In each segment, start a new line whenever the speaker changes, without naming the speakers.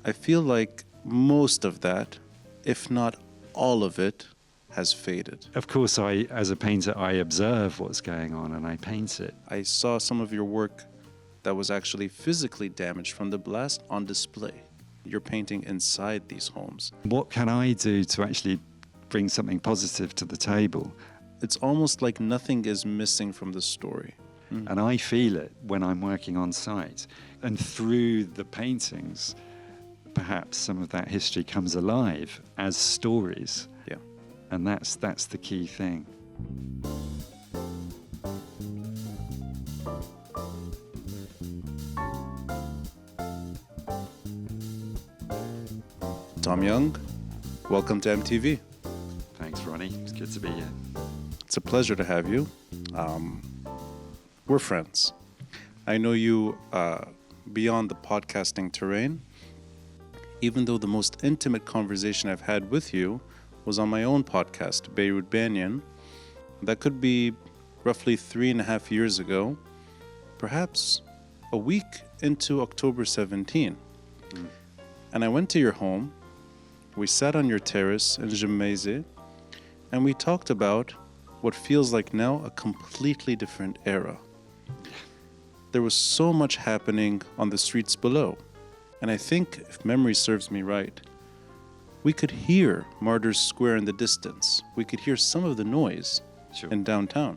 I feel like most of that, if not all of it, has faded.
Of course, as a painter, I observe what's going on and I paint it.
I saw some of your work that was actually physically damaged from the blast on display. You're painting inside these homes.
What can I do to actually bring something positive to the table?
It's almost like nothing is missing from the story.
And I feel it when I'm working on site. And through the paintings, perhaps some of that history comes alive as stories.
Yeah.
And that's the key thing.
Tom Young, welcome to MTV.
Thanks, Ronnie. It's good to be here.
It's a pleasure to have you. We're friends. I know you beyond the podcasting terrain, even though the most intimate conversation I've had with you was on my own podcast, Beirut Banyan. That could be roughly 3.5 years ago, perhaps a week into October 17. And I went to your home, we sat on your terrace in Yemzig, and we talked about what feels like now a completely different era. There was so much happening on the streets below. And I think, if memory serves me right, we could hear Martyrs Square in the distance. We could hear some of the noise in downtown.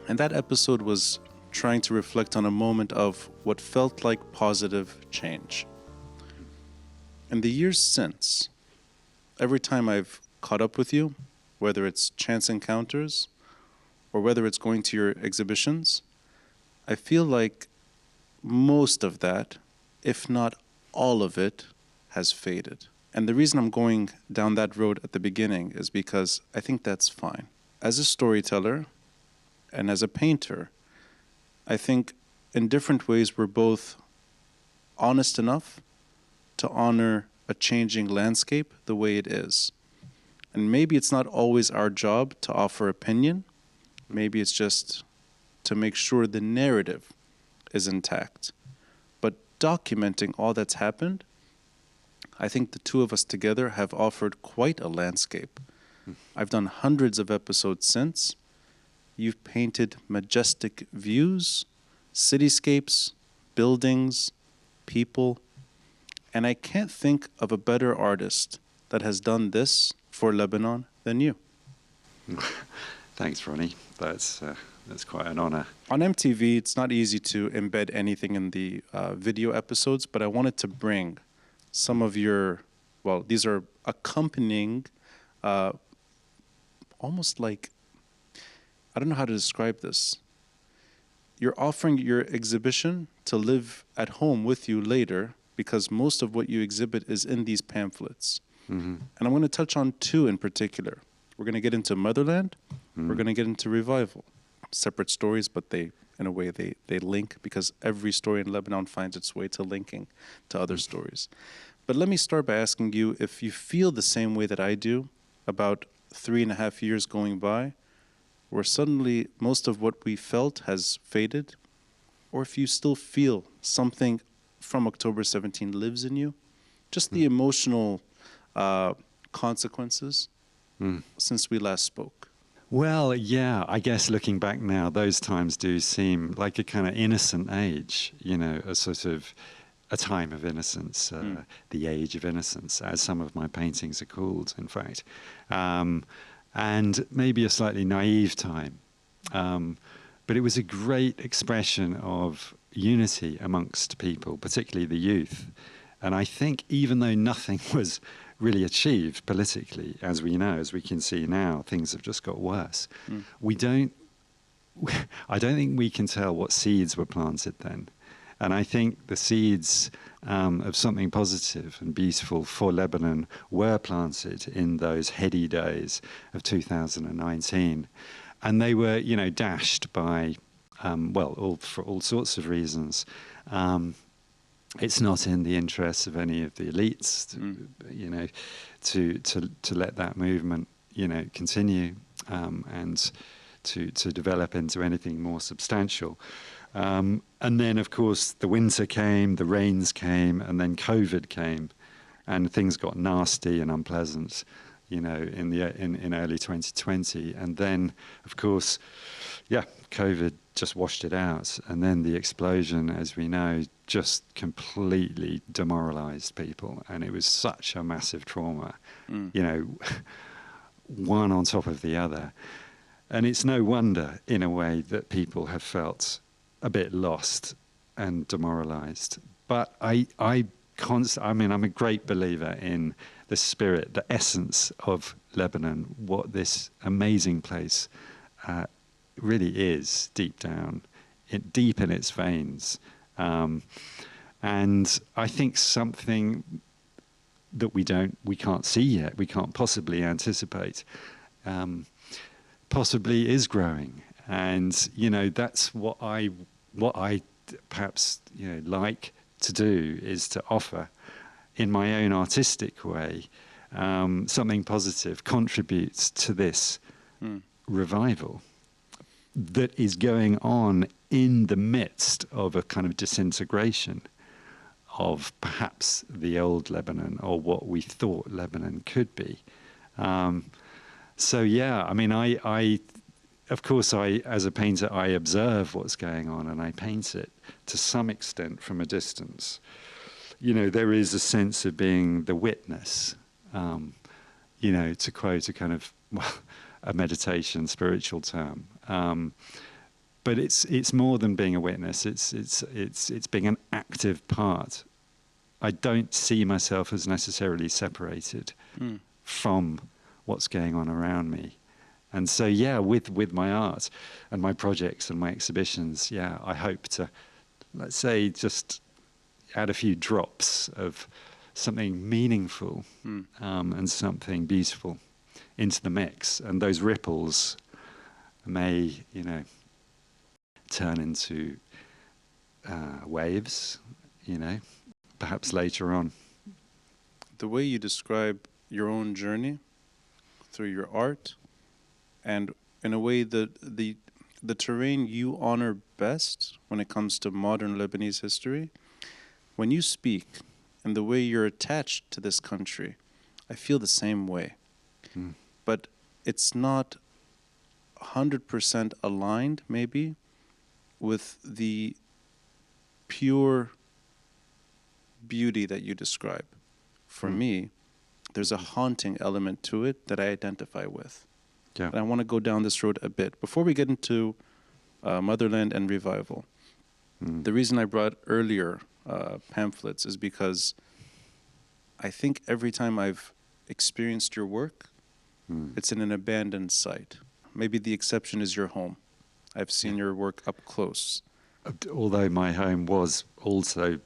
And that episode was trying to reflect on a moment of what felt like positive change. In the years since, every time I've caught up with you, whether it's chance encounters or whether it's going to your exhibitions, I feel like most of that, if not all of it, has faded. And the reason I'm going down that road at the beginning is because I think that's fine. As a storyteller and as a painter, I think in different ways we're both honest enough to honor a changing landscape the way it is. And maybe it's not always our job to offer opinion. Maybe it's just to make sure the narrative is intact. But documenting all that's happened, I think the two of us together have offered quite a landscape. I've done hundreds of episodes since. You've painted majestic views, cityscapes, buildings, people, and I can't think of a better artist that has done this for Lebanon than you.
Thanks, Ronnie. That's quite an honor.
On MTV, it's not easy to embed anything in the video episodes, but I wanted to bring some of your, well, these are accompanying, almost like, I don't know how to describe this. You're offering your exhibition to live at home with you later because most of what you exhibit is in these pamphlets. And I'm going to touch on two in particular. We're going to get into Motherland. We're going to get into Revival. Separate stories, but they, in a way, they link because every story in Lebanon finds its way to linking to other stories. But let me start by asking you if you feel the same way that I do about 3.5 years going by, where suddenly most of what we felt has faded, or if you still feel something from October 17 lives in you, just the emotional consequences since we last spoke.
Well, yeah, I guess looking back now, those times do seem like a kind of innocent age, you know, a sort of a time of innocence, the age of innocence, as some of my paintings are called, in fact. And maybe a slightly naive time. But it was a great expression of unity amongst people, particularly the youth. And I think even though nothing was really achieved politically, as we know, as we can see now, things have just got worse. I don't think we can tell what seeds were planted then. And I think the seeds of something positive and beautiful for Lebanon were planted in those heady days of 2019. And they were, you know, dashed by, for all sorts of reasons. It's not in the interests of any of the elites, you know, to let that movement, you know, continue and to develop into anything more substantial. And then, of course, the winter came, the rains came, and then COVID came, and things got nasty and unpleasant, you know, in early 2020. And then, of course, yeah, COVID just washed it out. And then the explosion, as we know, just completely demoralized people. And it was such a massive trauma, you know, one on top of the other. And it's no wonder, in a way, that people have felt a bit lost and demoralized. But I mean, I'm a great believer in the spirit, the essence of Lebanon, what this amazing place really is deep down, deep in its veins. And I think something that we can't see yet, we can't possibly anticipate, possibly is growing. And, you know, that's what I perhaps, you know, like to do, is to offer in my own artistic way something positive, contributes to this revival that is going on in the midst of a kind of disintegration of perhaps the old Lebanon, or what we thought Lebanon could be. So yeah, I mean, of course, as a painter, I observe what's going on and I paint it to some extent from a distance. You know, there is a sense of being the witness, you know, to quote a kind of, well, a meditation spiritual term. But it's more than being a witness. It's being an active part. I don't see myself as necessarily separated from what's going on around me. And so, yeah, with my art and my projects and my exhibitions, yeah, I hope to, let's say, just add a few drops of something meaningful and something beautiful into the mix. And those ripples may, you know, turn into waves, you know, perhaps later on.
The way you describe your own journey through your art, and in a way the terrain you honor best when it comes to modern Lebanese history, when you speak and the way you're attached to this country, I feel the same way. But it's not 100% aligned, maybe, with the pure beauty that you describe. For me, there's a haunting element to it that I identify with.
Yeah.
And I want to go down this road a bit. Before we get into Motherland and Revival, the reason I brought earlier pamphlets is because I think every time I've experienced your work, it's in an abandoned site. Maybe the exception is your home. I've seen your work up close.
Although my home was also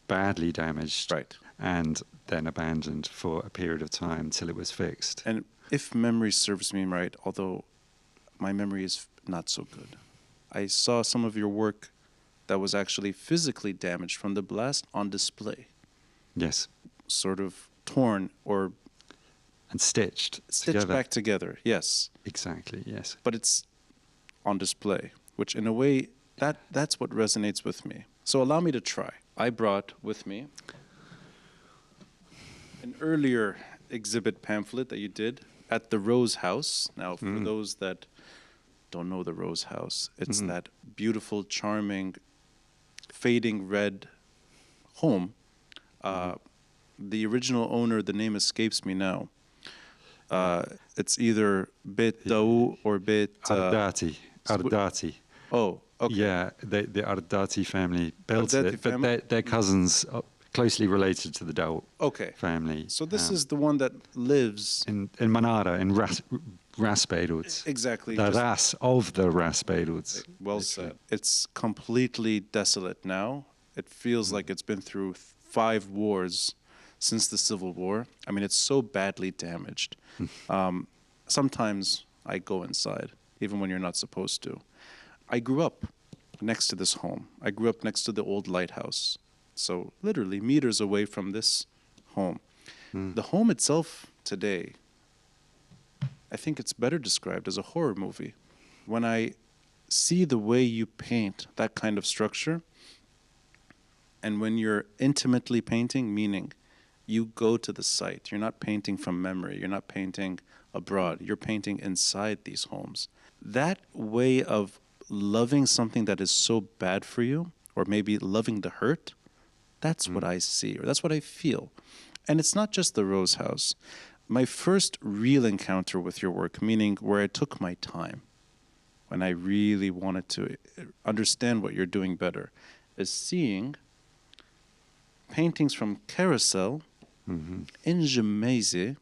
badly damaged,
Right.
and then abandoned for a period of time till it was fixed.
And if memory serves me right, although my memory is not so good, I saw some of your work that was actually physically damaged from the blast on display.
Yes.
Sort of torn or
and stitched
back together. Yes.
Exactly. Yes.
But it's on display, which in a way that's what resonates with me. So allow me to try. I brought with me an earlier exhibit pamphlet that you did at the Rose House. Now, for those that don't know the Rose House, it's that beautiful, charming, fading red home. The original owner, the name escapes me now. It's either Bet Dau or Bet
Ardati.
Oh, okay.
Yeah, the Ardati family built
Ardati
it,
family?
but they're cousins, closely related to the Dau family.
So this is the one that lives
in Manara, in Ras Beirut.
Exactly.
The Ras of the Ras Beirut.
Well said. It's completely desolate now. It feels like it's been through 5 wars since the Civil War. I mean, it's so badly damaged. Sometimes I go inside, even when you're not supposed to. I grew up next to this home. I grew up next to the old lighthouse. So literally meters away from this home. The home itself today, I think it's better described as a horror movie. When I see the way you paint that kind of structure. And when you're intimately painting, meaning you go to the site, you're not painting from memory, you're not painting abroad, you're painting inside these homes. That way of loving something that is so bad for you, or maybe loving the hurt, that's what I see, or that's what I feel. And it's not just the Rose House. My first real encounter with your work, meaning where I took my time, when I really wanted to understand what you're doing better, is seeing paintings from Carousel in Yemzig,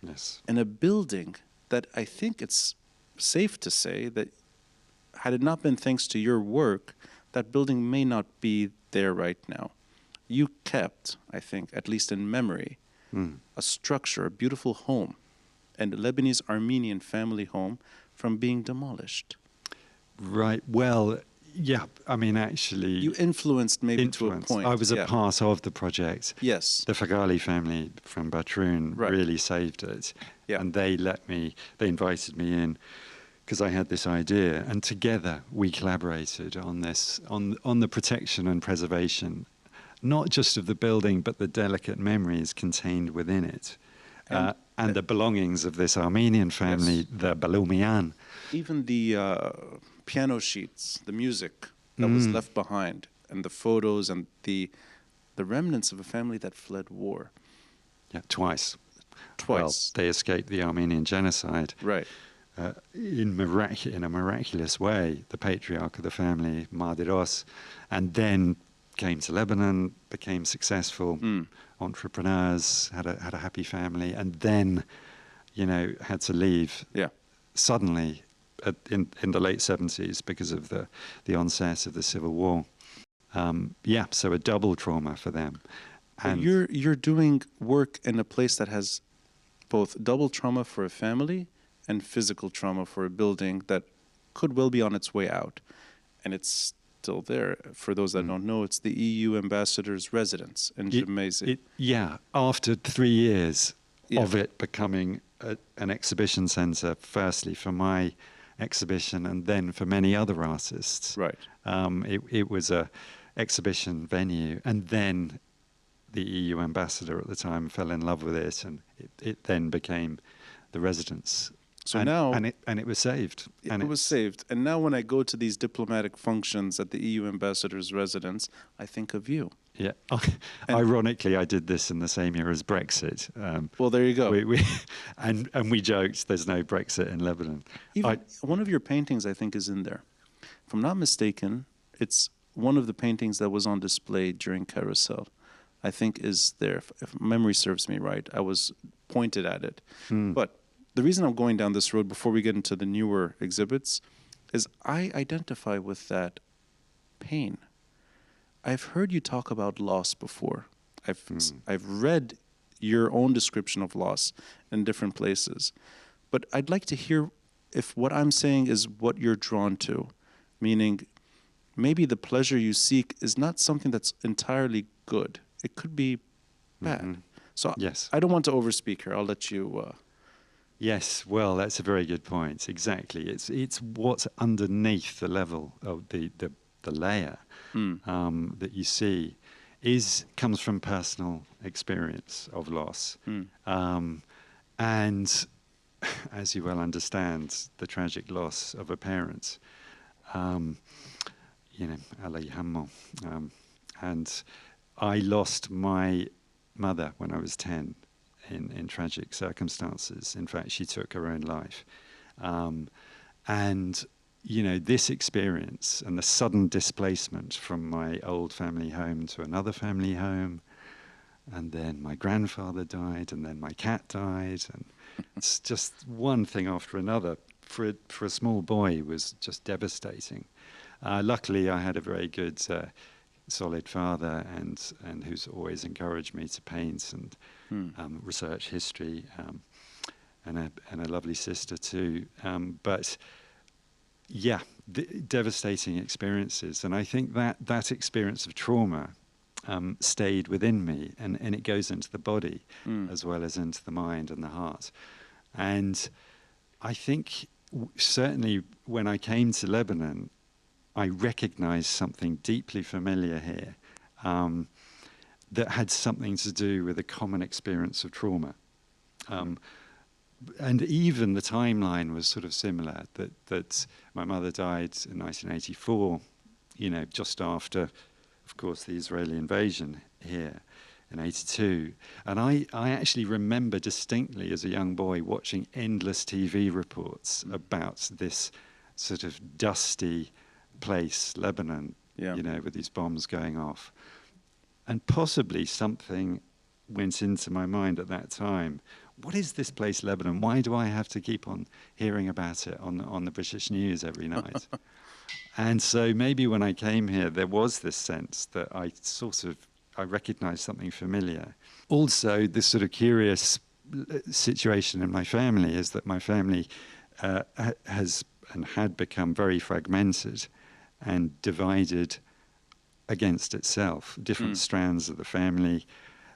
Yes.
in a building that I think it's safe to say that had it not been thanks to your work, that building may not be there right now. You kept, I think, at least in memory, a structure, a beautiful home, and a Lebanese Armenian family home from being demolished.
Right. Well, yeah. I mean, actually,
You influenced maybe to a point.
I was a
yeah.
part of the project.
Yes.
The Fagali family from Batroun
Right.
really saved it.
Yeah.
And they invited me in because I had this idea. And together we collaborated on this, on the protection and preservation, not just of the building, but the delicate memories contained within it. And the belongings of this Armenian family,
Yes.
the Balumian.
Even the piano sheets, the music that was left behind, and the photos and the remnants of a family that fled war.
Yeah, twice.
Twice.
Well, they escaped the Armenian genocide.
Right.
In a miraculous way, the patriarch of the family, Madiros, and then came to Lebanon, became successful entrepreneurs, had a happy family, and then, had to leave
Yeah.
suddenly in the late 70s because of the onset of the Civil War. So a double trauma for them.
And you're doing work in a place that has both double trauma for a family and physical trauma for a building that could well be on its way out. And it's still there. For those that don't know, it's the EU ambassador's residence in Yemzig.
After 3 years of it becoming an exhibition centre, firstly for my exhibition and then for many other artists.
Right.
It was a exhibition venue, and then the EU ambassador at the time fell in love with it, and it then became the residence.
So now
it was saved.
It was saved. And now when I go to these diplomatic functions at the EU ambassador's residence, I think of you.
Yeah. Ironically, I did this in the same year as Brexit.
Well, there you go.
And we joked there's no Brexit in Lebanon.
Even one of your paintings, I think, is in there. If I'm not mistaken, it's one of the paintings that was on display during Carousel. I think is there. If memory serves me right, I was pointed at it. But the reason I'm going down this road before we get into the newer exhibits is I identify with that pain. I've heard you talk about loss before. I've read your own description of loss in different places. But I'd like to hear if what I'm saying is what you're drawn to, meaning maybe the pleasure you seek is not something that's entirely good. It could be bad. So
yes.
I don't want to overspeak here. I'll let you...
Yes, well, that's a very good point. Exactly. It's what's underneath the level of the layer that you see comes from personal experience of loss. And as you well understand, the tragic loss of a parent, Allah yarhamhu. And I lost my mother when I was 10 in tragic circumstances. In fact, she took her own life. And this experience and the sudden displacement from my old family home to another family home, and then my grandfather died, and then my cat died, and it's just one thing after another. For a small boy, was just devastating. Luckily, I had a very good, solid father, and who's always encouraged me to paint and research history, and a lovely sister too. But yeah, devastating experiences, and I think that experience of trauma stayed within me, and it goes into the body as well as into the mind and the heart. And I think certainly when I came to Lebanon, I recognized something deeply familiar here that had something to do with a common experience of trauma. And even the timeline was sort of similar, that my mother died in 1984, just after, of course, the Israeli invasion here in 82. And I actually remember distinctly as a young boy watching endless TV reports about this sort of dusty place, Lebanon, with these bombs going off. And possibly something went into my mind at that time. What is this place, Lebanon? Why do I have to keep on hearing about it on the British news every night? And so maybe when I came here, there was this sense that I recognized something familiar. Also, this sort of curious situation in my family is that my family has and had become very fragmented and divided against itself. Different strands of the family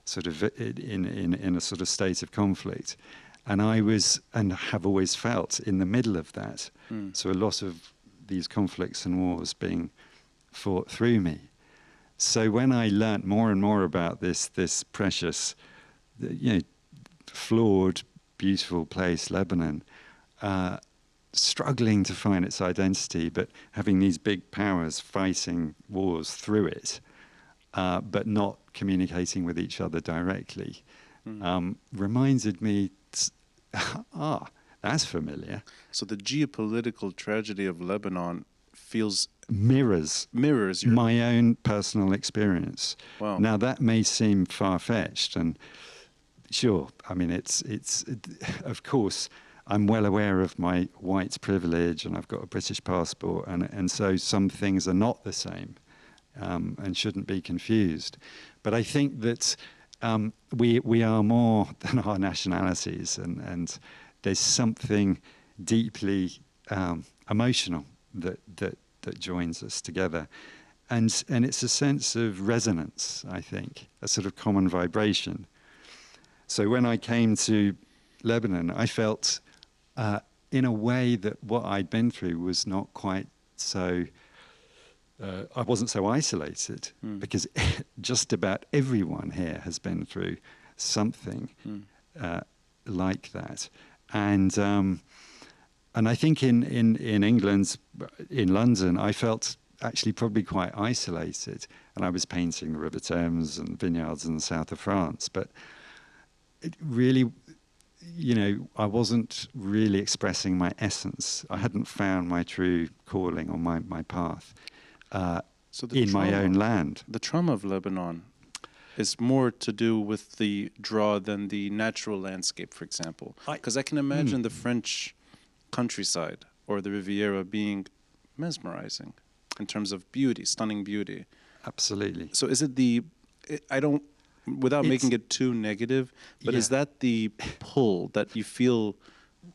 sort of in a sort of state of conflict. And I was, and have always felt, in the middle of that. So a lot of these conflicts and wars being fought through me. So when I learnt more and more about this precious, flawed, beautiful place, Lebanon, struggling to find its identity, but having these big powers fighting wars through it, but not communicating with each other directly, reminded me, that's familiar.
So the geopolitical tragedy of Lebanon
mirrors
your...
my own personal experience.
Wow.
Now that may seem far-fetched, and sure, I mean it's of course I'm well aware of my white privilege, and I've got a British passport, and so some things are not the same, and shouldn't be confused. But I think that we are more than our nationalities, and there's something deeply emotional that joins us together, and it's a sense of resonance, I think, a sort of common vibration. So when I came to Lebanon, I felt in a way that what I'd been through was not quite so, I wasn't so isolated, because just about everyone here has been through something like that. And I think in England, in London, I felt actually probably quite isolated. And I was painting the River Thames and vineyards in the south of France. But it really, I wasn't really expressing my essence. I hadn't found my true calling or my path in my own land.
The trauma of Lebanon is more to do with the draw than the natural landscape, for example. Because I can imagine the French countryside or the Riviera being mesmerizing in terms of beauty, stunning beauty.
Absolutely.
So is it without making it too negative, but is that the pull that you feel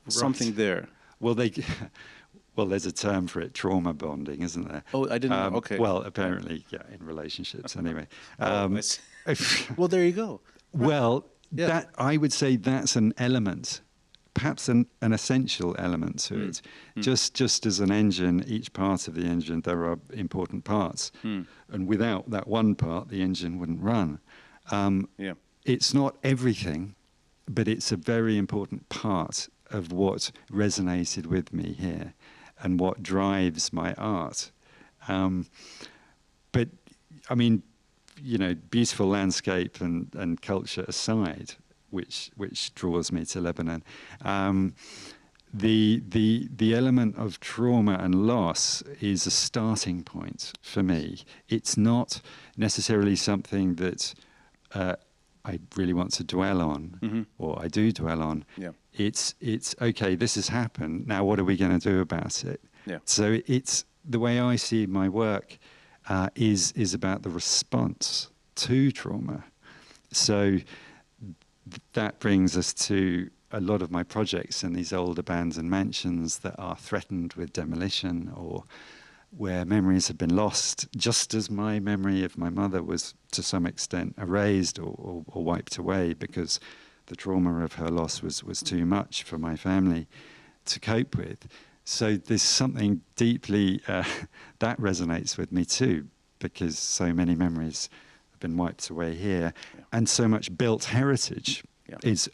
something there?
Well, there's a term for it, trauma bonding, isn't there?
Oh, I didn't know. Okay.
Well, apparently, in relationships anyway.
Well, there you go.
Well, that I would say that's an element, perhaps an essential element to it. Just as an engine, each part of the engine, there are important parts. And without that one part, the engine wouldn't run. It's not everything, but it's a very important part of what resonated with me here and what drives my art. But, I mean, beautiful landscape and culture aside, which draws me to Lebanon, the element of trauma and loss is a starting point for me. It's not necessarily something that I really want to dwell on, or I do dwell on. It's okay, this has happened, now what are we going to do about it? So it's the way I see my work is about the response to trauma. So that brings us to a lot of my projects in these old abandoned mansions that are threatened with demolition, or where memories have been lost, just as my memory of my mother was to some extent erased or wiped away because the trauma of her loss was too much for my family to cope with. So there's something deeply that resonates with me too, because so many memories have been wiped away here, and so much built heritage is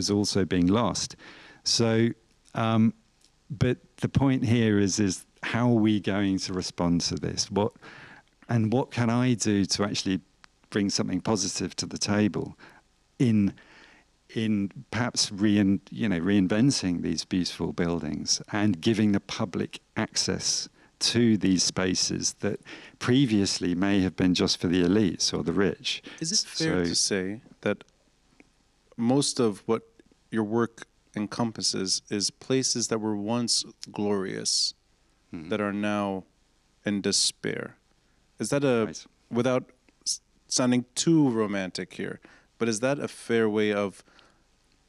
also being lost. So, but the point here is how are we going to respond to this? What can I do to actually bring something positive to the table in perhaps reinventing these beautiful buildings and giving the public access to these spaces that previously may have been just for the elites or the rich.
Is it fair to say that most of what your work encompasses is places that were once glorious that are now in despair? Is that without sounding too romantic here, but is that a fair way of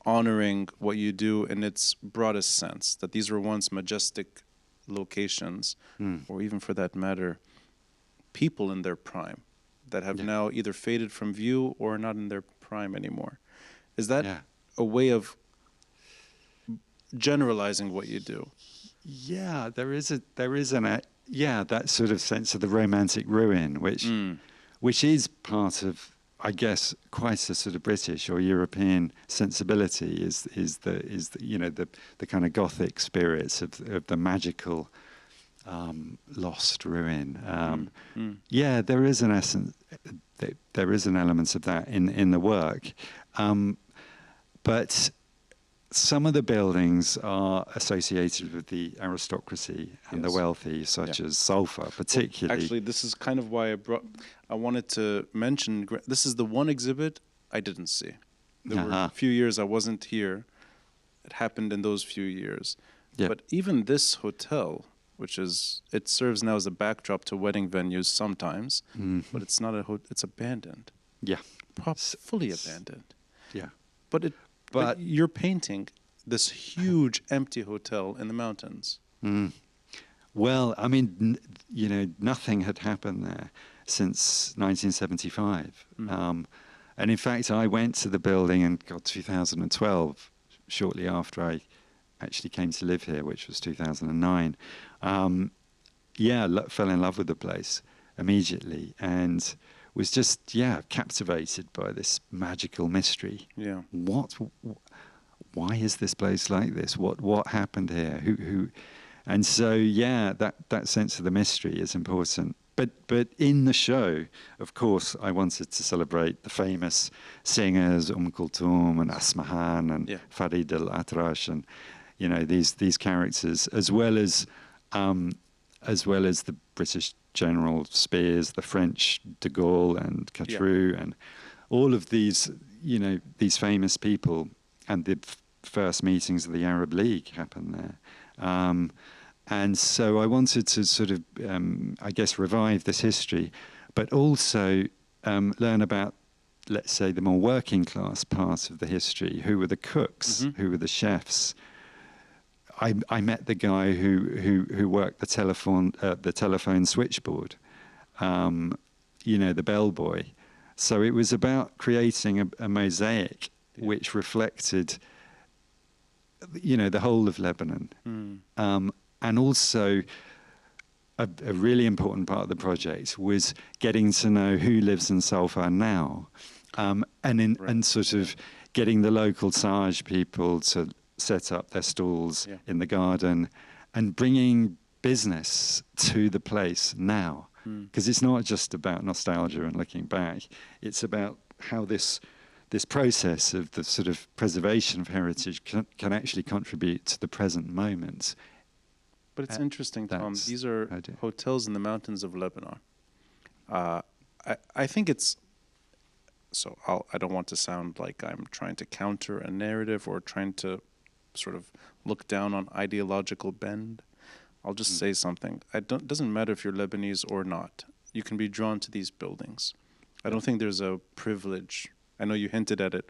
honoring what you do in its broadest sense, that these were once majestic locations, or even for that matter, people in their prime that have now either faded from view or not in their prime anymore? Is that a way of generalizing what you do?
Yeah, there is that sort of sense of the romantic ruin, which is part of, I guess, quite a sort of British or European sensibility. Is the kind of Gothic spirits of the magical lost ruin. Yeah, there is an essence. There is an element of that in the work, but some of the buildings are associated with the aristocracy and the wealthy, such as Sofar, particularly.
Well, actually, this is kind of why I wanted to mention, this is the one exhibit I didn't see. There were a few years I wasn't here. It happened in those few years. But even this hotel, it serves now as a backdrop to wedding venues sometimes, but it's not it's abandoned.
Yeah.
Fully abandoned.
Yeah.
But you're painting this huge empty hotel in the mountains.
Well, I mean, nothing had happened there since 1975. And in fact, I went to the building in 2012, shortly after I actually came to live here, which was 2009. Fell in love with the place immediately and was just captivated by this magical mystery. Yeah. Why is this place like this? What happened here? Who? And so that sense of the mystery is important. But in the show, of course, I wanted to celebrate the famous singers Kulthum and Asmahan and Farid al-Atrash and these characters, as well as the British General Spears, the French de Gaulle and Catroux, and all of these famous people, and the first meetings of the Arab League happened there. And so I wanted to sort of, revive this history, but also learn about, let's say, the more working class part of the history. Who were the cooks? Who were the chefs? I met the guy who worked the telephone switchboard, the bellboy. So it was about creating a mosaic which reflected, the whole of Lebanon. And also, a really important part of the project was getting to know who lives in Sofar now, and sort of getting the local Saj people to set up their stalls in the garden and bringing business to the place now. Because it's not just about nostalgia and looking back. It's about how this process of the sort of preservation of heritage can actually contribute to the present moment.
But it's interesting, Tom. These are hotels in the mountains of Lebanon. I think it's... So I don't want to sound like I'm trying to counter a narrative or trying to sort of look down on ideological bend. I'll just say something. It doesn't matter if you're Lebanese or not. You can be drawn to these buildings. I don't think there's a privilege. I know you hinted at it.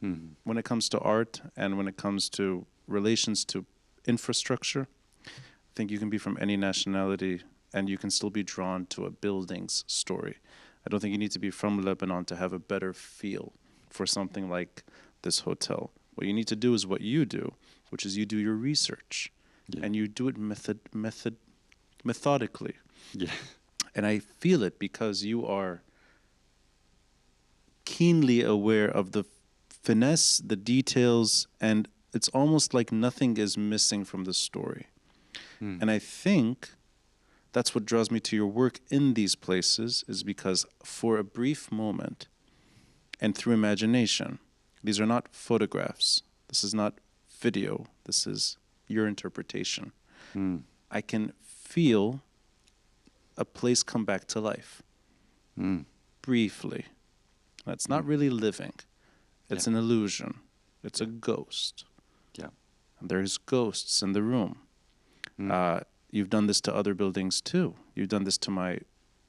When it comes to art and when it comes to relations to infrastructure, I think you can be from any nationality and you can still be drawn to a building's story. I don't think you need to be from Lebanon to have a better feel for something like this hotel. What you need to do is what you do, which is you do your research.
Yeah.
and you do it methodically.
Yeah.
And I feel it because you are keenly aware of the finesse, the details, and it's almost like nothing is missing from the story.
Mm.
And I think that's what draws me to your work in these places, is because for a brief moment and through imagination, these are not photographs, this is not video, this is your interpretation.
Mm.
I can feel a place come back to life briefly. That's not really living. It's an illusion. It's a ghost.
Yeah.
And there's ghosts in the room. You've done this to other buildings too. You've done this to I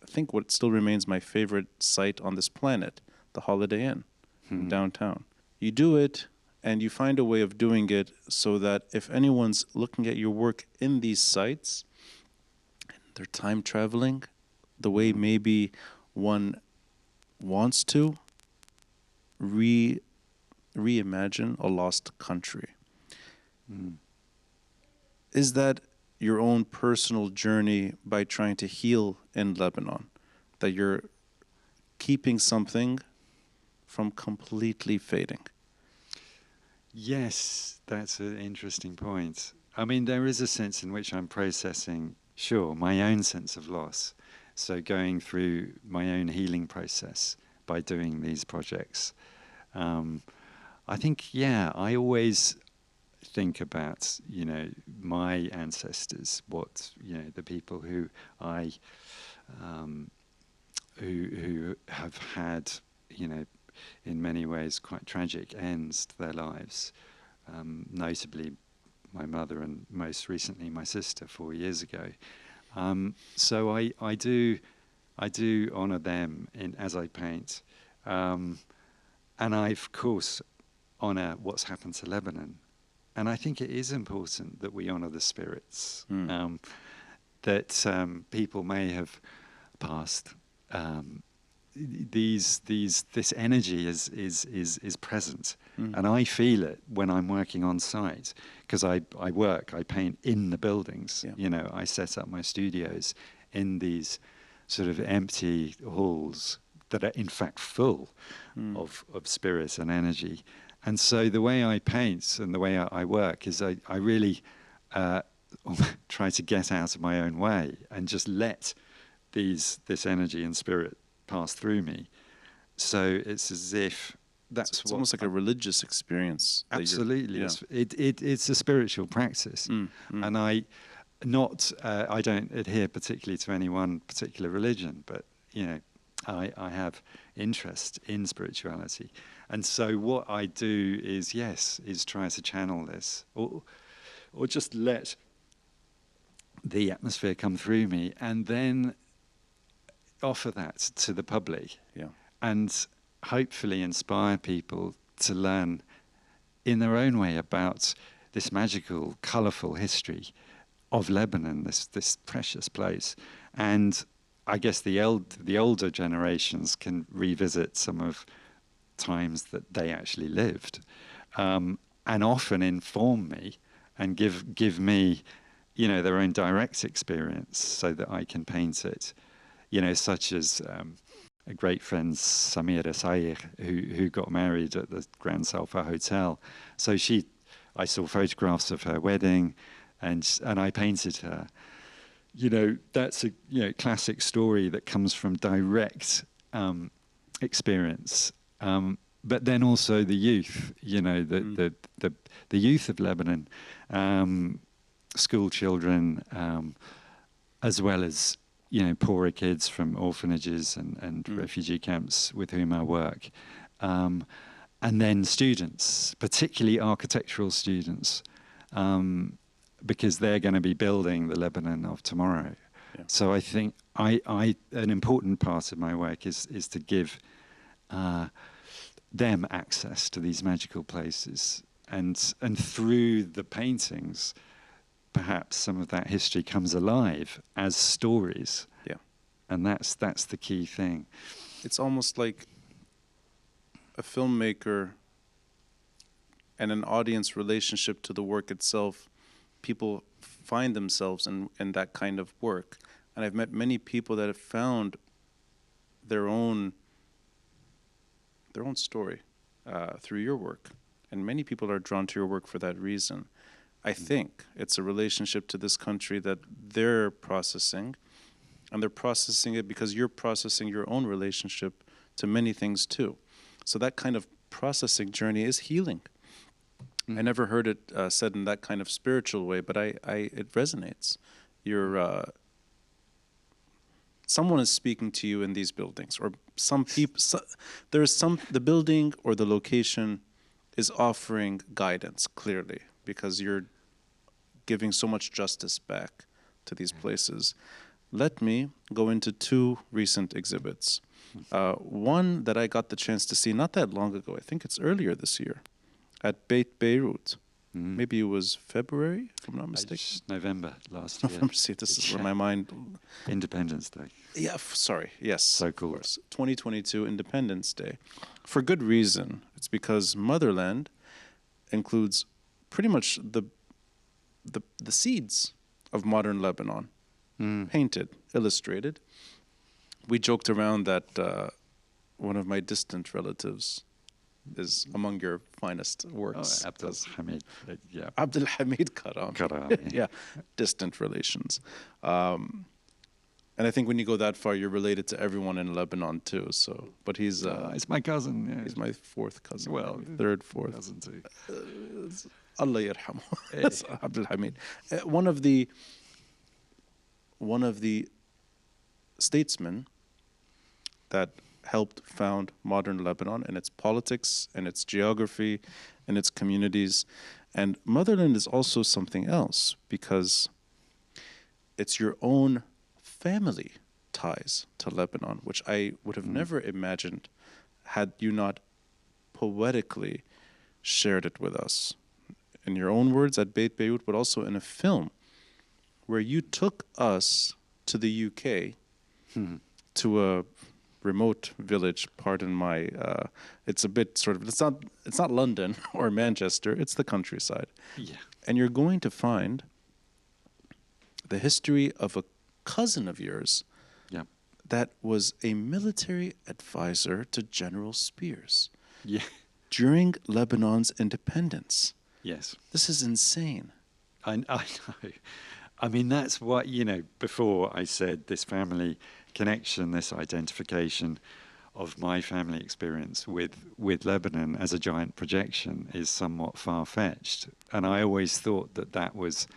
think what still remains my favorite site on this planet, the Holiday Inn in downtown. You do it, and you find a way of doing it so that if anyone's looking at your work in these sites, they're time traveling the way maybe one wants to reimagine a lost country. Is that your own personal journey by trying to heal in Lebanon, that you're keeping something from completely fading?
Yes, that's an interesting point. I mean, there is a sense in which I'm processing, sure, my own sense of loss. So going through my own healing process by doing these projects. I think, yeah, I always think about, my ancestors, the people who I, who have had, in many ways quite tragic ends to their lives, notably my mother and most recently my sister 4 years ago. So I do honour them as I paint, and I of course honour what's happened to Lebanon, and I think it is important that we honour the spirits that people may have passed. This energy is present, and I feel it when I'm working on site because I paint in the buildings.
Yeah.
I set up my studios in these sort of empty halls that are in fact full of spirit and energy. And so the way I paint and the way I work is I really try to get out of my own way and just let this energy and spirit pass through me. So it's as if
it's almost like a religious experience.
Absolutely, it's a spiritual practice, and I don't adhere particularly to any one particular religion, but I have interest in spirituality, and so what I do is try to channel this, or just let the atmosphere come through me, and then offer that to the public, and hopefully inspire people to learn in their own way about this magical, colourful history of Lebanon, this precious place. And I guess the older generations can revisit some of times that they actually lived, and often inform me and give me, their own direct experience so that I can paint it. Such as a great friend, Samira Sayer, who got married at the Grand Sofar Hotel. So I saw photographs of her wedding, and I painted her. That's a classic story that comes from direct experience. But then also the youth, the youth of Lebanon, school children, as well as poorer kids from orphanages and refugee camps with whom I work. And then students, particularly architectural students, because they're going to be building the Lebanon of tomorrow. Yeah. So I think an important part of my work is to give them access to these magical places. And through the paintings, perhaps some of that history comes alive as stories.
Yeah.
And that's the key thing.
It's almost like a filmmaker and an audience relationship to the work itself. People find themselves in that kind of work. And I've met many people that have found their own story through your work. And many people are drawn to your work for that reason. I think it's a relationship to this country that they're processing, and they're processing it because you're processing your own relationship to many things too. So that kind of processing journey is healing. I never heard it said in that kind of spiritual way, but it resonates. Someone is speaking to you in these buildings, or some people. The building or the location is offering guidance clearly because you're giving so much justice back to these places. Let me go into two recent exhibits. One that I got the chance to see not that long ago. I think it's earlier this year at Beit Beirut. Maybe it was February, if I'm not mistaken.
November last year.
November, see, this is where my mind...
Independence Day.
Yeah, sorry, yes.
So cool.
2022 Independence Day. For good reason. It's because Motherland includes pretty much the seeds of modern Lebanon. Painted, illustrated. We joked around that one of my distant relatives is among your finest works.
Abdul Hamid. Yeah.
Abdul Hamid Karam. Yeah, distant relations. And I think when you go that far, you're related to everyone in Lebanon too. So, but he's
my cousin. Yeah.
He's my fourth cousin.
Well,
third, fourth
cousin too.
Allah yarhamu. That's Abdul Hamid. One of the statesmen that helped found modern Lebanon and its politics and its geography and its communities. And Motherland is also something else because it's your own family ties to Lebanon, which I would have never imagined had you not poetically shared it with us. In your own words at Beit Beirut, but also in a film where you took us to the UK to a remote village, pardon my, it's a bit sort of, it's not London or Manchester, it's the countryside.
Yeah.
And you're going to find the history of a cousin of yours that was a military advisor to General Spears during Lebanon's independence.
Yes.
This is insane.
I know. I mean, that's what, before I said this family connection, this identification of my family experience with Lebanon as a giant projection is somewhat far-fetched. And I always thought that was,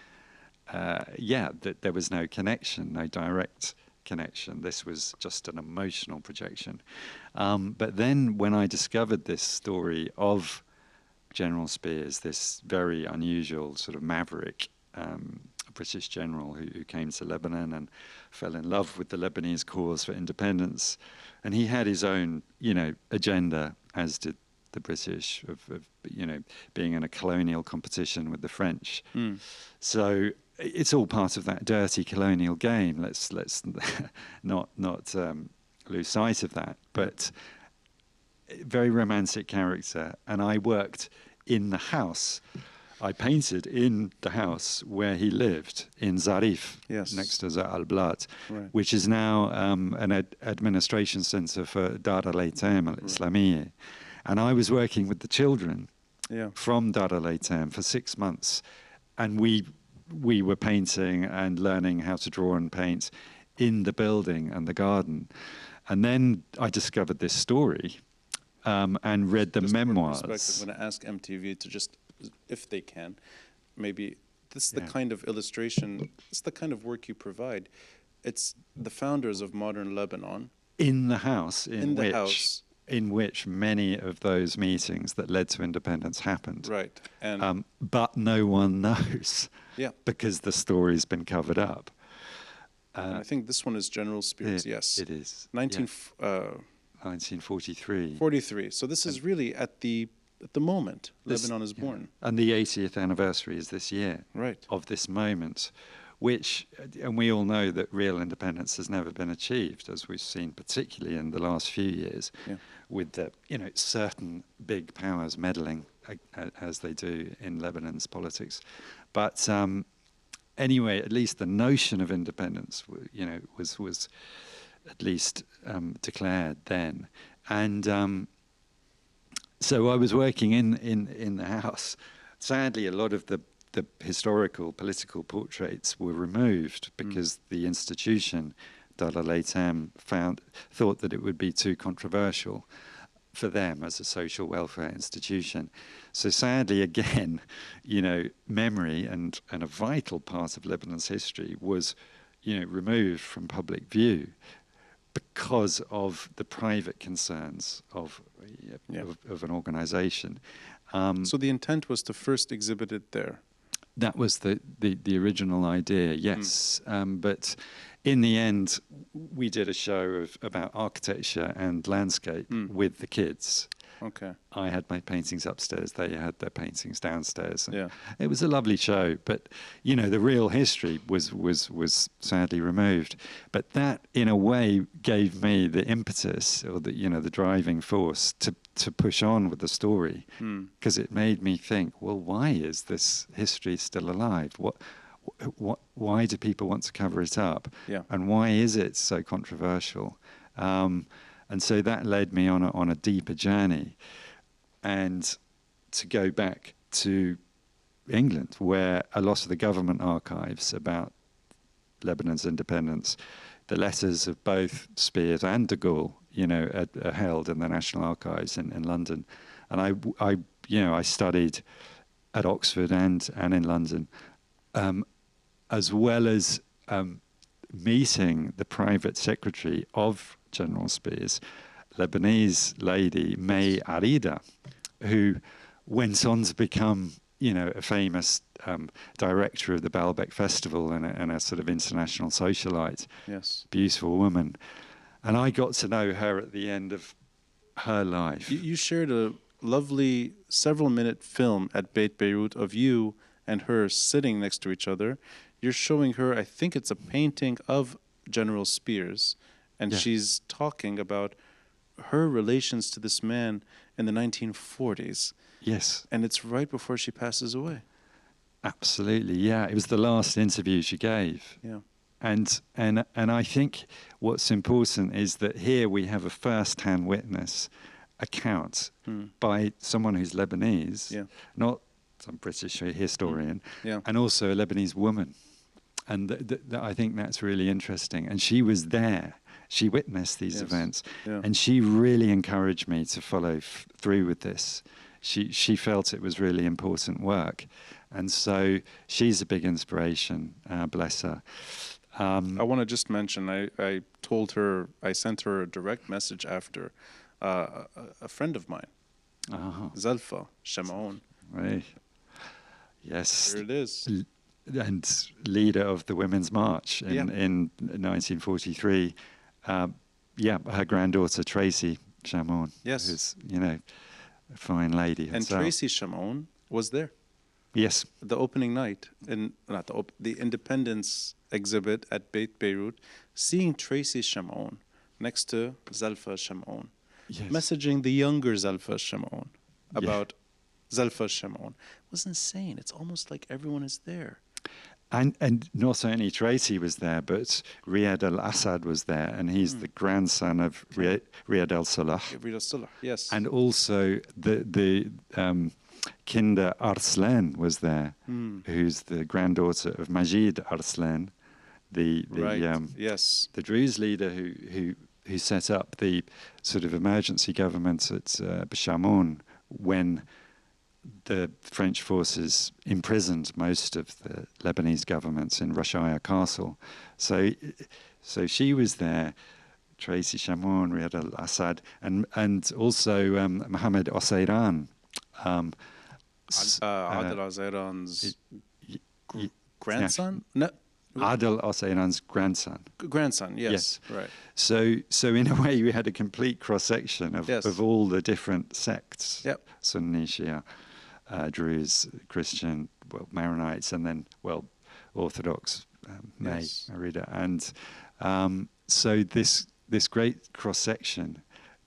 that there was no connection, no direct connection. This was just an emotional projection. But then when I discovered this story of General Spears, this very unusual sort of maverick British general who came to Lebanon and fell in love with the Lebanese cause for independence. And he had his own, agenda, as did the British, of being in a colonial competition with the French. So it's all part of that dirty colonial game. Let's not lose sight of that. But very romantic character. And I worked in the house. I painted in the house where he lived in Zarif, next to Zar al-Blat, which is now an administration center for Dar al-Aytam al-Islamiyya. And I was working with the children from Dar al-Aytam for 6 months. And we were painting and learning how to draw and paint in the building and the garden. And then I discovered this story and read the memoirs.
I'm going to ask MTV to just, if they can, maybe this is the kind of illustration, it's the kind of work you provide. It's the founders of modern Lebanon.
In the house in which many of those meetings that led to independence happened.
Right. And
but no one knows because the story's been covered up.
I think this one is General Spears, yes.
It is.
1943. 43. So this is really at the moment Lebanon is born.
And the 80th anniversary is this year of this moment, and we all know that real independence has never been achieved, as we've seen particularly in the last few years, with the certain big powers meddling as they do in Lebanon's politics. But anyway, at least the notion of independence, was at least declared then. And so I was working in the house. Sadly, a lot of the historical, political portraits were removed because the institution, Dar al-Aytam, thought that it would be too controversial for them as a social welfare institution. So sadly, again, memory and a vital part of Lebanon's history was, removed from public view because of the private concerns of an organization.
So the intent was to first exhibit it there.
That was the original idea, yes. But in the end, we did a show about architecture and landscape with the kids.
Okay.
I had my paintings upstairs, they had their paintings downstairs.
Yeah.
It was a lovely show, but the real history was sadly removed. But that, in a way, gave me the impetus, or the driving force to push on with the story, because it made me think, well, why is this history still alive? Why do people want to cover it up?
Yeah.
And why is it so controversial? And so that led me on a deeper journey, and to go back to England, where a lot of the government archives about Lebanon's independence, the letters of both Spears and de Gaulle, are held in the National Archives in London. And I studied at Oxford and in London, as well as meeting the private secretary of General Spears, Lebanese lady May Arida, who went on to become, a famous director of the Baalbek Festival and a sort of international socialite.
Yes.
Beautiful woman. And I got to know her at the end of her life.
You shared a lovely several-minute film at Beit Beirut of you and her sitting next to each other. You're showing her, I think it's a painting of General Spears, and she's talking about her relations to this man in the 1940s.
Yes.
And it's right before she passes away.
Absolutely, yeah. It was the last interview she gave.
Yeah.
And I think what's important is that here we have a first-hand witness account by someone who's Lebanese, not some British historian, and also a Lebanese woman. And I think that's really interesting. And she was there. She witnessed these events. Yeah. And she really encouraged me to follow through with this. She felt it was really important work. And so she's a big inspiration, bless her.
I want to just mention, I sent her a direct message after, a friend of mine, Zalfa Shamaoun.
Right. Yes.
There it is.
And leader of the Women's March in 1943. Her granddaughter, Tracy Shamaoun.
Yes.
Who's, a fine lady herself.
And Tracy Shamaoun was there.
Yes.
The opening night, the Independence exhibit at Beit Beirut, seeing Tracy Shamaoun next to Zalfa Shamaoun, messaging the younger Zalfa Shamaoun about Zalfa Shamaoun was insane. It's almost like everyone is there.
And not only Tracy was there, but Riyad al-Assad was there, and he's the grandson of Riyad al-Salah.
Riyad al-Salah, yes.
And also the Kinder Arslan was there, who's the granddaughter of Majid Arslan, the Druze leader who set up the sort of emergency government at Bishamoun when the French forces imprisoned most of the Lebanese governments in Rashaya Castle. So she was there, Tracy Shamaoun, Riyad al-Assad, and also Mohammed Oseiran.
Adel Oseiran's grandson? No.
Adel Oseiran's grandson.
Grandson, yes. Right.
So in a way, we had a complete cross-section of all the different sects, Sunni, Shia, Druze, Christian, Maronites, and then, Orthodox, Arida. And so this great cross-section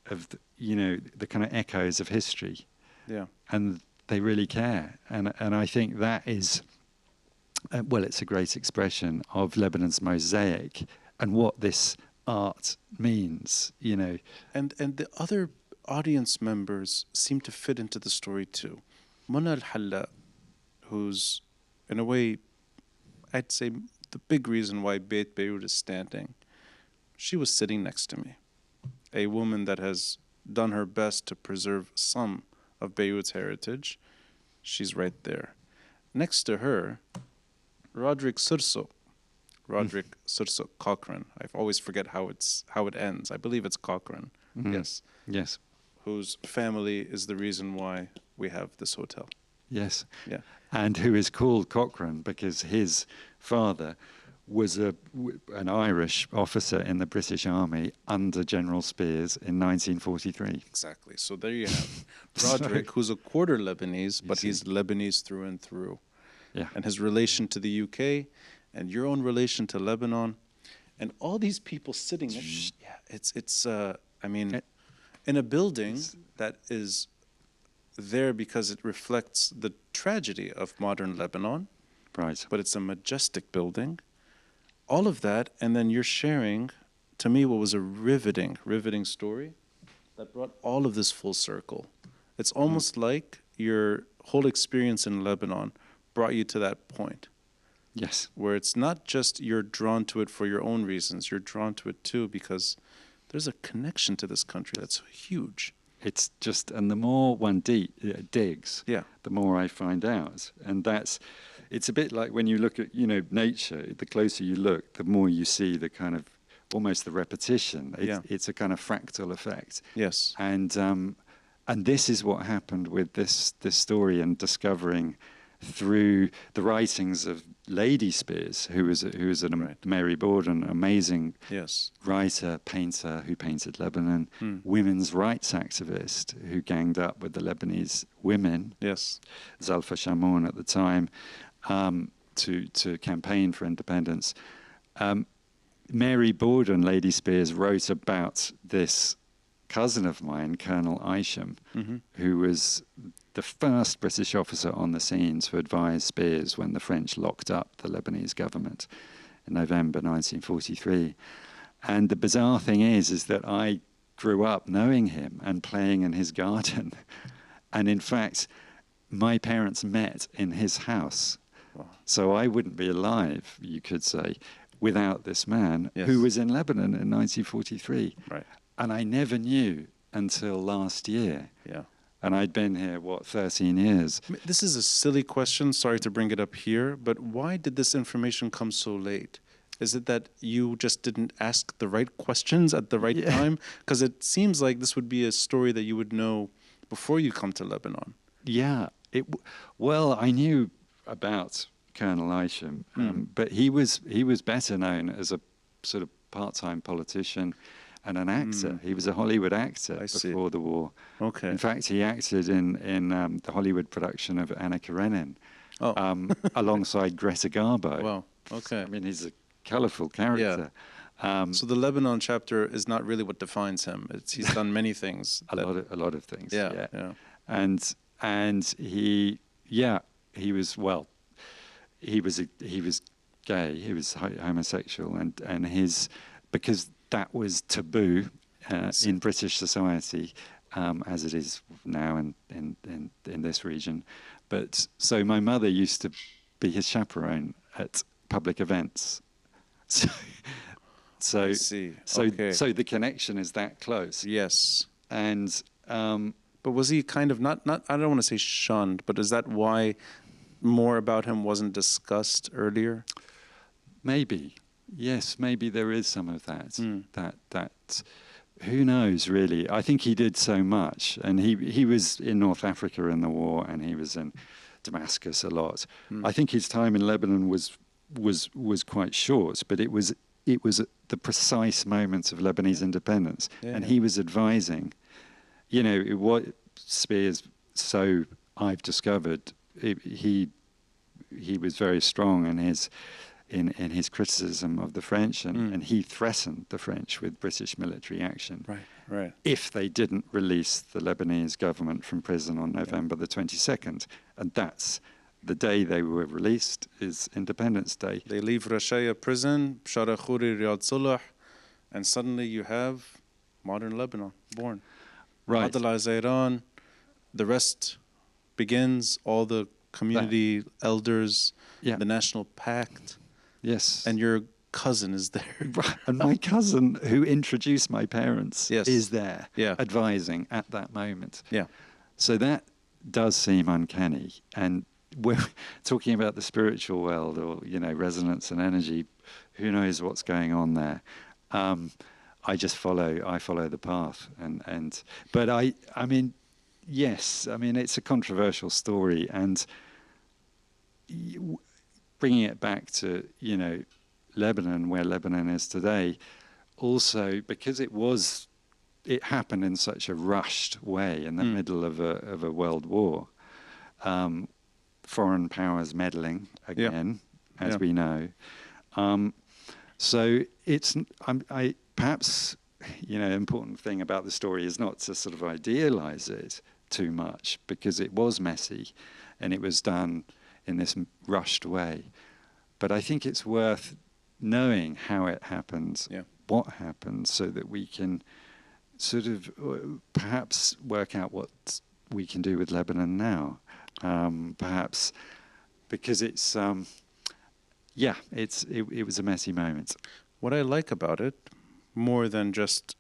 of, the kind of echoes of history.
Yeah.
And they really care. And I think that is well, it's a great expression of Lebanon's mosaic and what this art means, you know.
And the other audience members seem to fit into the story too. Mona al-Halla, who's in a way, I'd say the big reason why Beit Beirut is standing, she was sitting next to me. A woman that has done her best to preserve some of Beirut's heritage. She's right there. Next to her, Roderick Surso. Roderick Surso Cochrane. I always forget how it ends. I believe it's Cochrane. Yes.
Yes.
Whose family is the reason why we have this hotel.
Yes.
Yeah.
And who is called Cochrane because his father was an Irish officer in the British Army under General Spears in 1943.
Exactly. So there you have Roderick, who's a quarter Lebanese, but he's Lebanese through and through.
Yeah.
And his relation to the UK and your own relation to Lebanon and all these people sitting next, it's I mean, in a building that is there because it reflects the tragedy of modern Lebanon.
Right.
But it's a majestic building. All of that, and then you're sharing, to me, what was a riveting story that brought all of this full circle. It's almost like your whole experience in Lebanon brought you to that point.
Yes.
Where it's not just you're drawn to it for your own reasons, you're drawn to it too because there's a connection to this country that's huge.
It's just, and the more one digs, the more I find out. And it's a bit like when you look at, you know, nature, the closer you look, the more you see the kind of, almost the repetition. It's a kind of fractal effect.
Yes.
And this is what happened with this story and discovering through the writings of Lady Spears, who was Mary Borden, amazing writer, painter who painted Lebanon, women's rights activist who ganged up with the Lebanese women, Zalfa Shamoun at the time, to campaign for independence. Mary Borden, Lady Spears, wrote about this cousin of mine, Colonel Isham, who was the first British officer on the scene to advise Spears when the French locked up the Lebanese government in November 1943. And the bizarre thing is that I grew up knowing him and playing in his garden. And in fact, my parents met in his house. Wow. So I wouldn't be alive, you could say, without this man who was in Lebanon in 1943. Right. And I never knew until last year. Yeah. And I'd been here, 13 years.
This is a silly question, sorry to bring it up here, but why did this information come so late? Is it that you just didn't ask the right questions at the right time? Because it seems like this would be a story that you would know before you come to Lebanon.
Yeah. Well, I knew about Colonel Isham, but he was better known as a sort of part-time politician and an actor. He was a Hollywood actor before the war. Okay. In fact, he acted in the Hollywood production of Anna Karenina alongside Greta Garbo.
Wow. Okay.
I mean, he's a colourful character.
Yeah. So the Lebanon chapter is not really what defines him. He's done many things.
a lot of things.
Yeah.
And he was gay. He was homosexual, and because that was taboo in British society, as it is now in this region. But so my mother used to be his chaperone at public events. So the connection is that close.
Yes.
And
but was he kind of not I don't want to say shunned, but is that why more about him wasn't discussed earlier?
Maybe. Yes, maybe there is some of that. That who knows, really. I think he did so much, and he was in North Africa in the war, and he was in Damascus a lot. I think his time in Lebanon was quite short, but it was the precise moment of Lebanese independence, and he was advising. You know, what Spears, so I've discovered, he was very strong in his criticism of the French, and he threatened the French with British military action if they didn't release the Lebanese government from prison on November the 22nd. And that's the day they were released is Independence Day.
They leave Rashaya prison, Shara Khoury, Riyad Salah, and suddenly you have modern Lebanon born.
Right.
Adel Zairan, the rest begins, all the community elders, the National Pact.
Yes.
And your cousin is there.
And my cousin, who introduced my parents,
Yes.
is there advising at that moment.
Yeah.
So that does seem uncanny. And we're talking about the spiritual world or, you know, resonance and energy. Who knows what's going on there? I follow the path. But I mean, yes, I mean, it's a controversial story. And bringing it back to, you know, Lebanon, where Lebanon is today, also because it happened in such a rushed way in the middle of a world war. Foreign powers meddling again, as we know. So it's perhaps, you know, important thing about the story is not to sort of idealize it too much, because it was messy and it was done in this rushed way. But I think it's worth knowing how it happened, what happened, so that we can sort of perhaps work out what we can do with Lebanon now. Perhaps because it was a messy moment.
What I like about it, more than just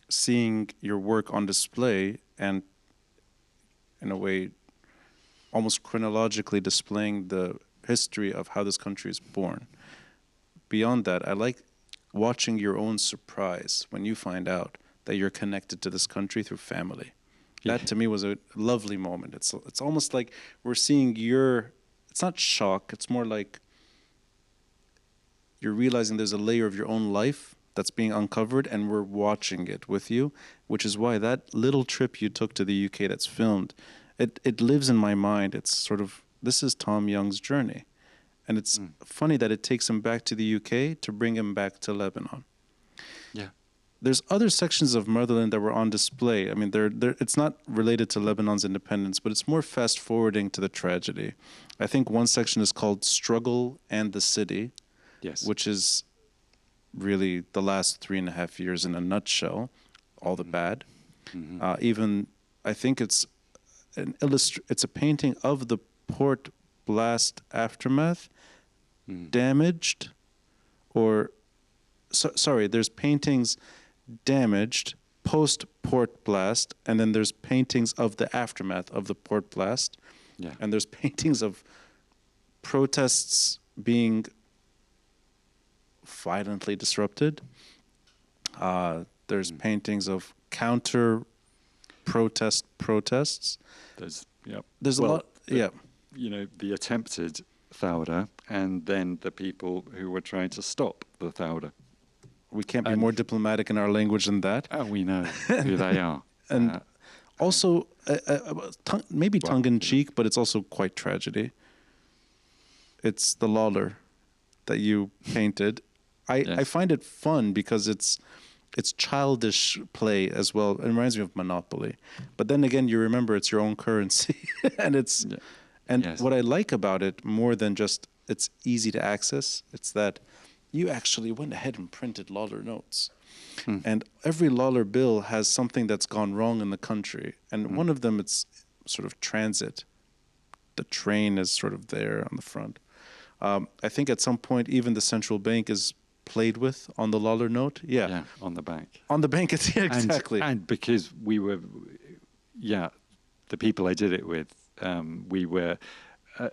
seeing your work on display and in a way almost chronologically displaying the history of how this country is born. Beyond that, I like watching your own surprise when you find out that you're connected to this country through family. That to me was a lovely moment. It's almost like we're seeing it's not shock, it's more like you're realizing there's a layer of your own life that's being uncovered and we're watching it with you, which is why that little trip you took to the UK that's filmed, it lives in my mind. It's sort of, this is Tom Young's journey. And it's funny that it takes him back to the UK to bring him back to Lebanon.
Yeah.
There's other sections of Motherland that were on display. I mean, it's not related to Lebanon's independence, but it's more fast forwarding to the tragedy. I think one section is called Struggle and the City, which is really the last 3.5 years in a nutshell, all the bad. Even, I think it's a painting of the port blast aftermath, damaged, or sorry, there's paintings damaged post port blast, and then there's paintings of the aftermath of the port blast, and there's paintings of protests being violently disrupted. There's paintings of counter protests. There's a lot.
You know, the attempted Thawda, and then the people who were trying to stop the Thawda.
We can't be more diplomatic in our language than that.
Oh, we know who they are.
And also, maybe tongue-in-cheek, but it's also quite tragedy. It's the Lawler that you painted. I find it fun because it's childish play as well. It reminds me of Monopoly. But then again, you remember it's your own currency. And it's... And what I like about it, more than just it's easy to access, it's that you actually went ahead and printed Lawler notes. And every Lawler bill has something that's gone wrong in the country. And one of them, it's sort of transit. The train is sort of there on the front. I think at some point, even the central bank is played with on the Lawler note.
Yeah, on the bank.
On the bank, it's exactly.
And because we were, the people I did it with, we were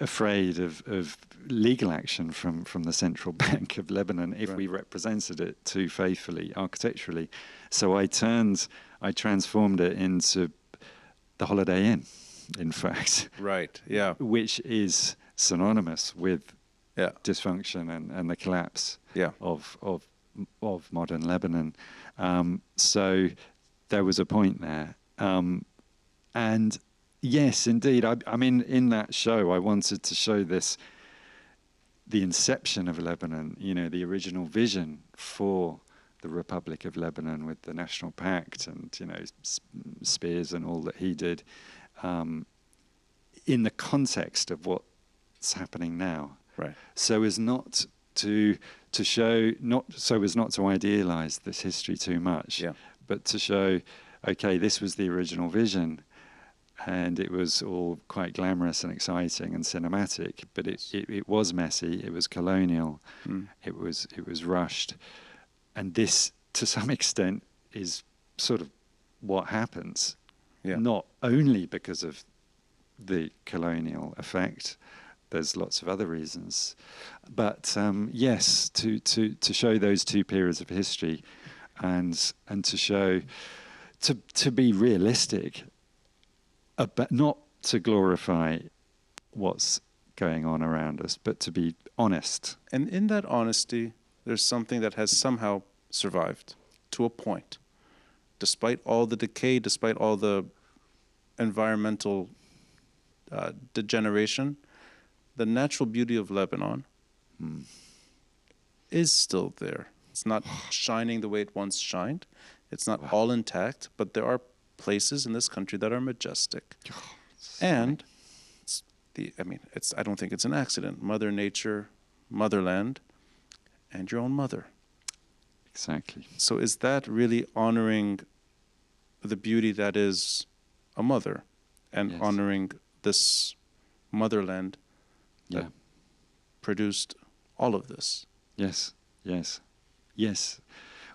afraid of legal action from the Central Bank of Lebanon if we represented it too faithfully architecturally. So I transformed it into the Holiday Inn, in fact.
Right, yeah.
Which is synonymous with dysfunction and the collapse of modern Lebanon. So there was a point there. And yes, indeed. I mean, in that show, I wanted to show the inception of Lebanon, you know, the original vision for the Republic of Lebanon with the National Pact and, you know, Spears and all that he did, in the context of what what's happening now.
Right.
So as not to show, so as not to idealize this history too much, but to show, okay, this was the original vision, and it was all quite glamorous and exciting and cinematic, but it was messy, it was colonial, it was rushed, and this, to some extent, is sort of what happens, not only because of the colonial effect. There's lots of other reasons, but yes, to show those two periods of history, and to show, to be realistic, but not to glorify what's going on around us, but to be honest.
And in that honesty, there's something that has somehow survived to a point, despite all the decay, despite all the environmental degeneration. The natural beauty of Lebanon is still there. It's not shining the way it once shined. It's not all intact, but there are places in this country that are majestic. And I don't think it's an accident. Mother Nature, Motherland, and your own mother.
Exactly.
So is that really honoring the beauty that is a mother, and honoring this motherland that produced all of this?
Yes.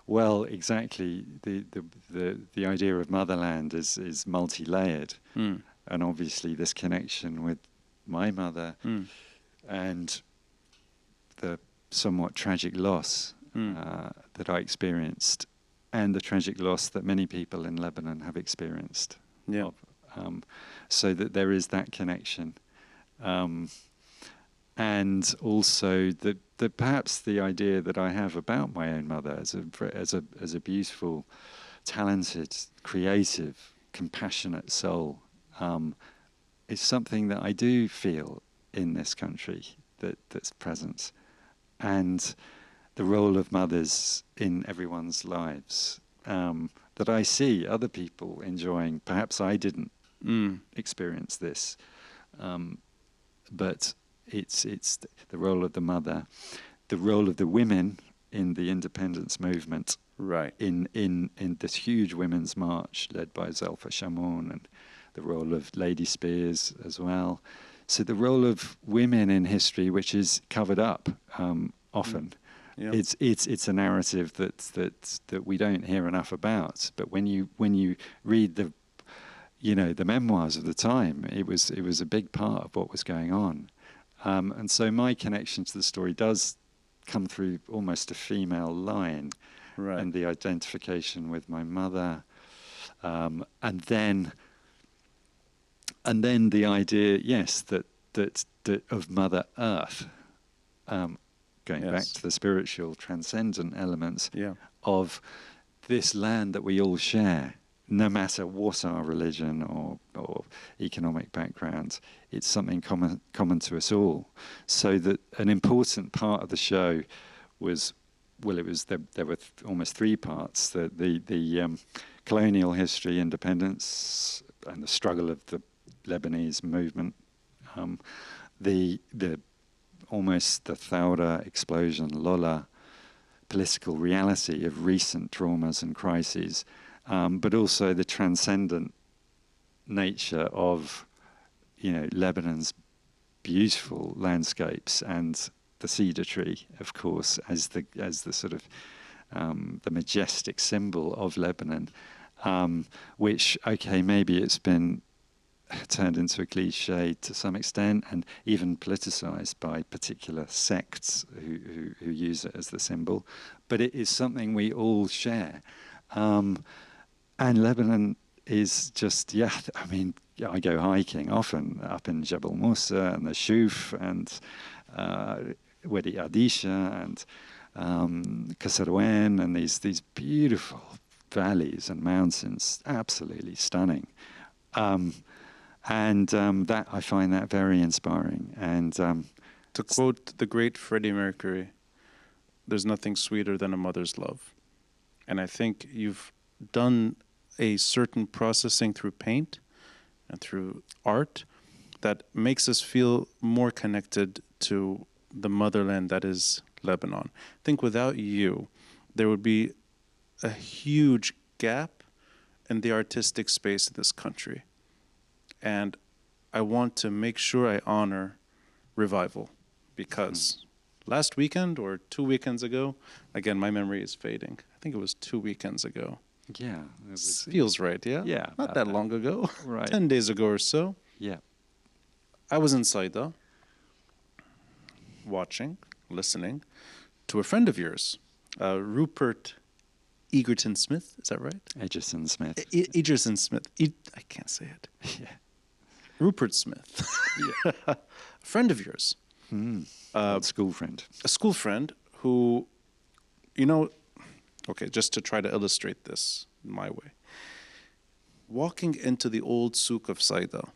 Well, exactly. The idea of motherland is multi-layered, and obviously this connection with my mother and the somewhat tragic loss that I experienced, and the tragic loss that many people in Lebanon have experienced. So that there is that connection. And also that perhaps the idea that I have about my own mother as a beautiful, talented, creative, compassionate soul is something that I do feel in this country that's present, and the role of mothers in everyone's lives that I see other people enjoying. Perhaps I didn't experience this, but it's the role of the mother, the role of the women in the independence movement,
right?
In this huge women's march led by Zelfa Shamoun, and the role of Lady Spears as well. So the role of women in history, which is covered up often. It's a narrative that we don't hear enough about. But when you read the memoirs of the time, it was a big part of what was going on. And so my connection to the story does come through almost a female line, and the identification with my mother, and then the idea, that of Mother Earth, going back to the spiritual, transcendent elements of this land that we all share. No matter what our religion or economic background, it's something common to us all. So that an important part of the show was, there were almost three parts: the colonial history, independence, and the struggle of the Lebanese movement, the almost the Thawra explosion, Lola, political reality of recent traumas and crises. But also the transcendent nature of, Lebanon's beautiful landscapes, and the cedar tree, of course, as the sort of the majestic symbol of Lebanon, which, maybe it's been turned into a cliche to some extent, and even politicized by particular sects who use it as the symbol, but it is something we all share. And Lebanon is just, I go hiking often up in Jebel Musa and the Shuf and Wadi Adisha and Kasarwan, and these beautiful valleys and mountains, absolutely stunning. That I find that very inspiring. And
to quote the great Freddie Mercury, "There's nothing sweeter than a mother's love." And I think you've done a certain processing through paint and through art that makes us feel more connected to the motherland that is Lebanon. I think without you, there would be a huge gap in the artistic space of this country. And I want to make sure I honor Revival, because last weekend or 2 weekends ago, again, my memory is fading. I think it was 2 weekends ago.
Yeah. It was,
Feels right, yeah?
Yeah.
Not that long ago.
Right.
10 days ago or so.
Yeah.
I was in Saida, watching, listening to a friend of yours, Rupert Egerton Smith. Is that right?
Edgerton Smith.
Egerton Smith. I can't say it.
Yeah.
Rupert Smith.
Yeah.
A friend of yours.
Old school friend.
A school friend who, you know, okay, just to try to illustrate this my way. Walking into the old souk of Saida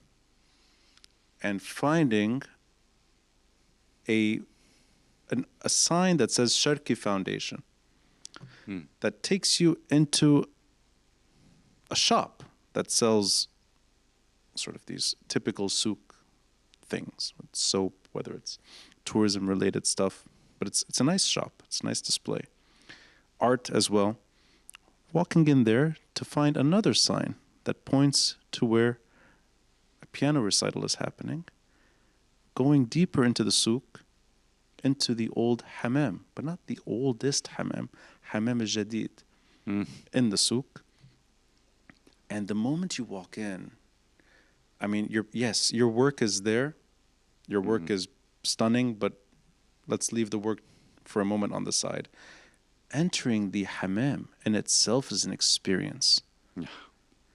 and finding a sign that says Sharki Foundation that takes you into a shop that sells sort of these typical souk things, with soap, whether it's tourism related stuff, but it's a nice shop, it's a nice display. Art as well. Walking in there to find another sign that points to where a piano recital is happening. Going deeper into the souk, into the old hammam, but not the oldest hammam, hammam al-jadid, in the souk. And the moment you walk in, I mean, your work is there. Your work is stunning, but let's leave the work for a moment on the side. Entering the hammam in itself is an experience.
Yeah.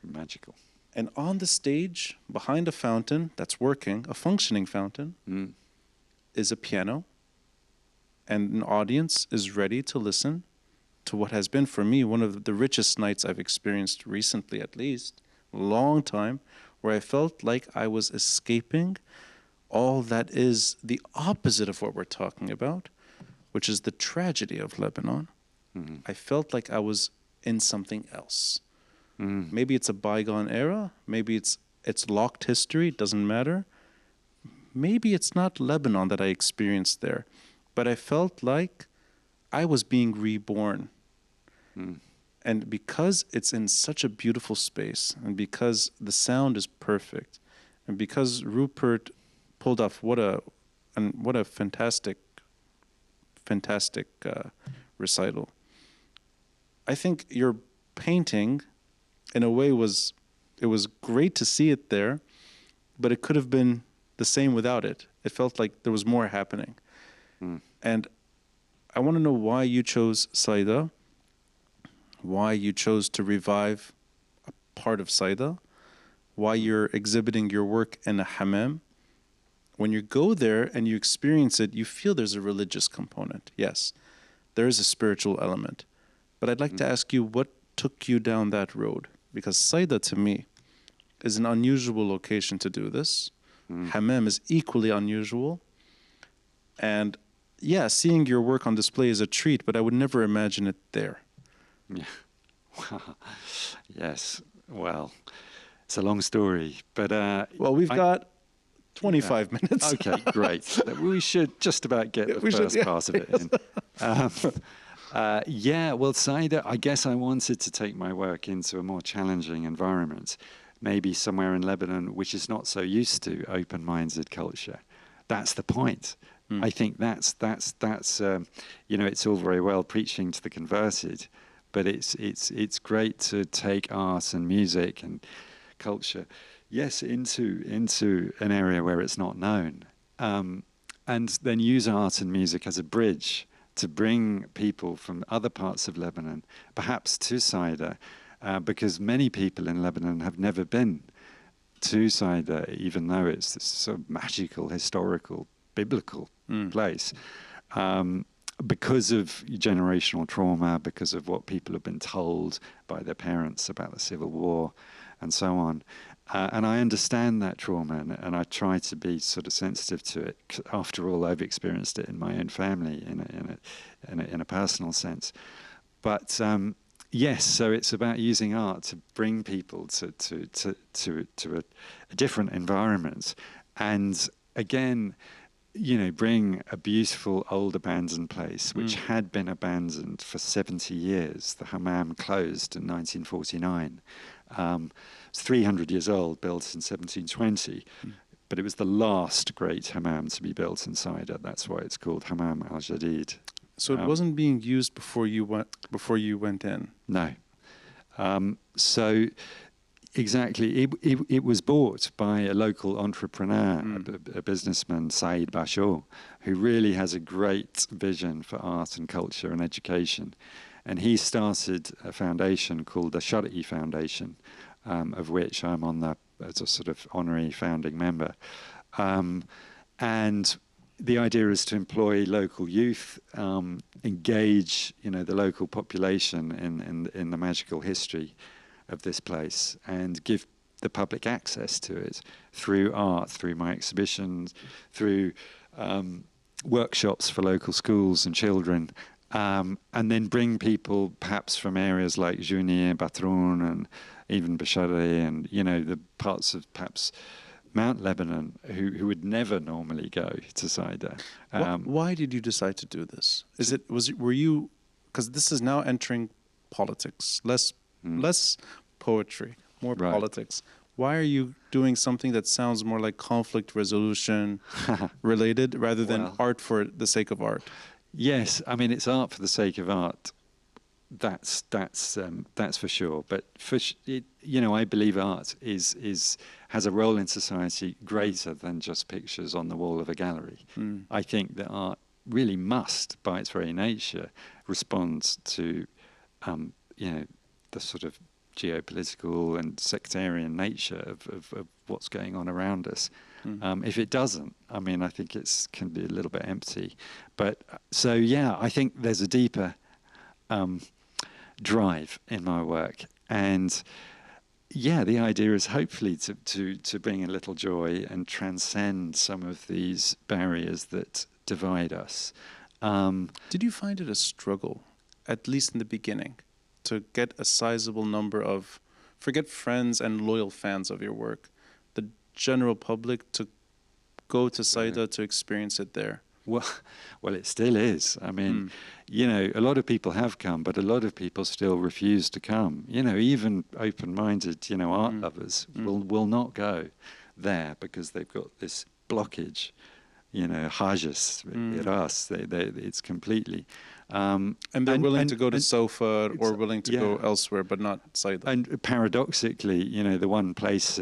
Magical.
And on the stage, behind a fountain that's working, a functioning fountain, is a piano. And an audience is ready to listen to what has been, for me, one of the richest nights I've experienced recently, at least, a long time, where I felt like I was escaping all that is the opposite of what we're talking about, which is the tragedy of Lebanon. I felt like I was in something else. Maybe it's a bygone era. Maybe it's locked history. It doesn't matter. Maybe it's not Lebanon that I experienced there, but I felt like I was being reborn. And because it's in such a beautiful space, and because the sound is perfect, and because Rupert pulled off what a fantastic recital, I think your painting, in a way, it was great to see it there, but it could have been the same without it. It felt like there was more happening. And I want to know why you chose Saida, why you chose to revive a part of Saida, why you're exhibiting your work in a hammam. When you go there and you experience it, you feel there's a religious component. Yes, there is a spiritual element. But I'd like to ask you, what took you down that road? Because Saida, to me, is an unusual location to do this. Hammam is equally unusual. And yeah, seeing your work on display is a treat, but I would never imagine it there.
Yeah. Yes. Well, it's a long story, but
well, we've got 25 minutes.
Okay, great. We should just about get the first part of it in. Well, Saida, I guess I wanted to take my work into a more challenging environment, maybe somewhere in Lebanon which is not so used to open-minded culture. That's the point. I think that's it's all very well preaching to the converted, but it's great to take art and music and culture, yes, into an area where it's not known, and then use art and music as a bridge to bring people from other parts of Lebanon, perhaps to Saida, because many people in Lebanon have never been to Saida, even though it's this sort of magical, historical, biblical place, because of generational trauma, because of what people have been told by their parents about the Civil War, and so on. And I understand that trauma, and I try to be sort of sensitive to it. After all, I've experienced it in my own family, in a personal sense. But yes, so it's about using art to bring people to a different environment, And again, bring a beautiful old abandoned place, which had been abandoned for 70 years. The hammam closed in 1949. It's 300 years old, built in 1720. But it was the last great hammam to be built in Saida. That's why it's called Hammam al-Jadid.
So it wasn't being used before you went in?
No. So exactly, it was bought by a local entrepreneur, a businessman, Saida, who really has a great vision for art and culture and education. And he started a foundation called the Shar'i Foundation, of which I'm on as a sort of honorary founding member. And the idea is to employ local youth, engage, the local population in the magical history of this place, and give the public access to it through art, through my exhibitions, through workshops for local schools and children, and then bring people perhaps from areas like Jounieh, Batroun, and even Bashari, and the parts of perhaps Mount Lebanon who would never normally go to Saida.
Why did you decide to do this? Were you, because this is now entering politics, less poetry, more politics. Why are you doing something that sounds more like conflict resolution related rather than art for the sake of art?
Yes, I mean, it's art for the sake of art. That's for sure. But I believe art has a role in society greater than just pictures on the wall of a gallery. I think that art really must, by its very nature, respond to the sort of geopolitical and sectarian nature of what's going on around us. If it doesn't, I mean, I think it can be a little bit empty. But I think there's a deeper drive in my work, and the idea is hopefully to bring a little joy and transcend some of these barriers that divide us.
Did you find it a struggle, at least in the beginning, to get a sizable number of, forget friends and loyal fans of your work, the general public to go to Saida to experience it there?
Well, it still is. I mean, a lot of people have come, but a lot of people still refuse to come. Even open-minded, art lovers will not go there because they've got this blockage. Hajas, it's completely.
And they're willing to go to Sofar or willing to go elsewhere, but not Saida.
And paradoxically, the one place,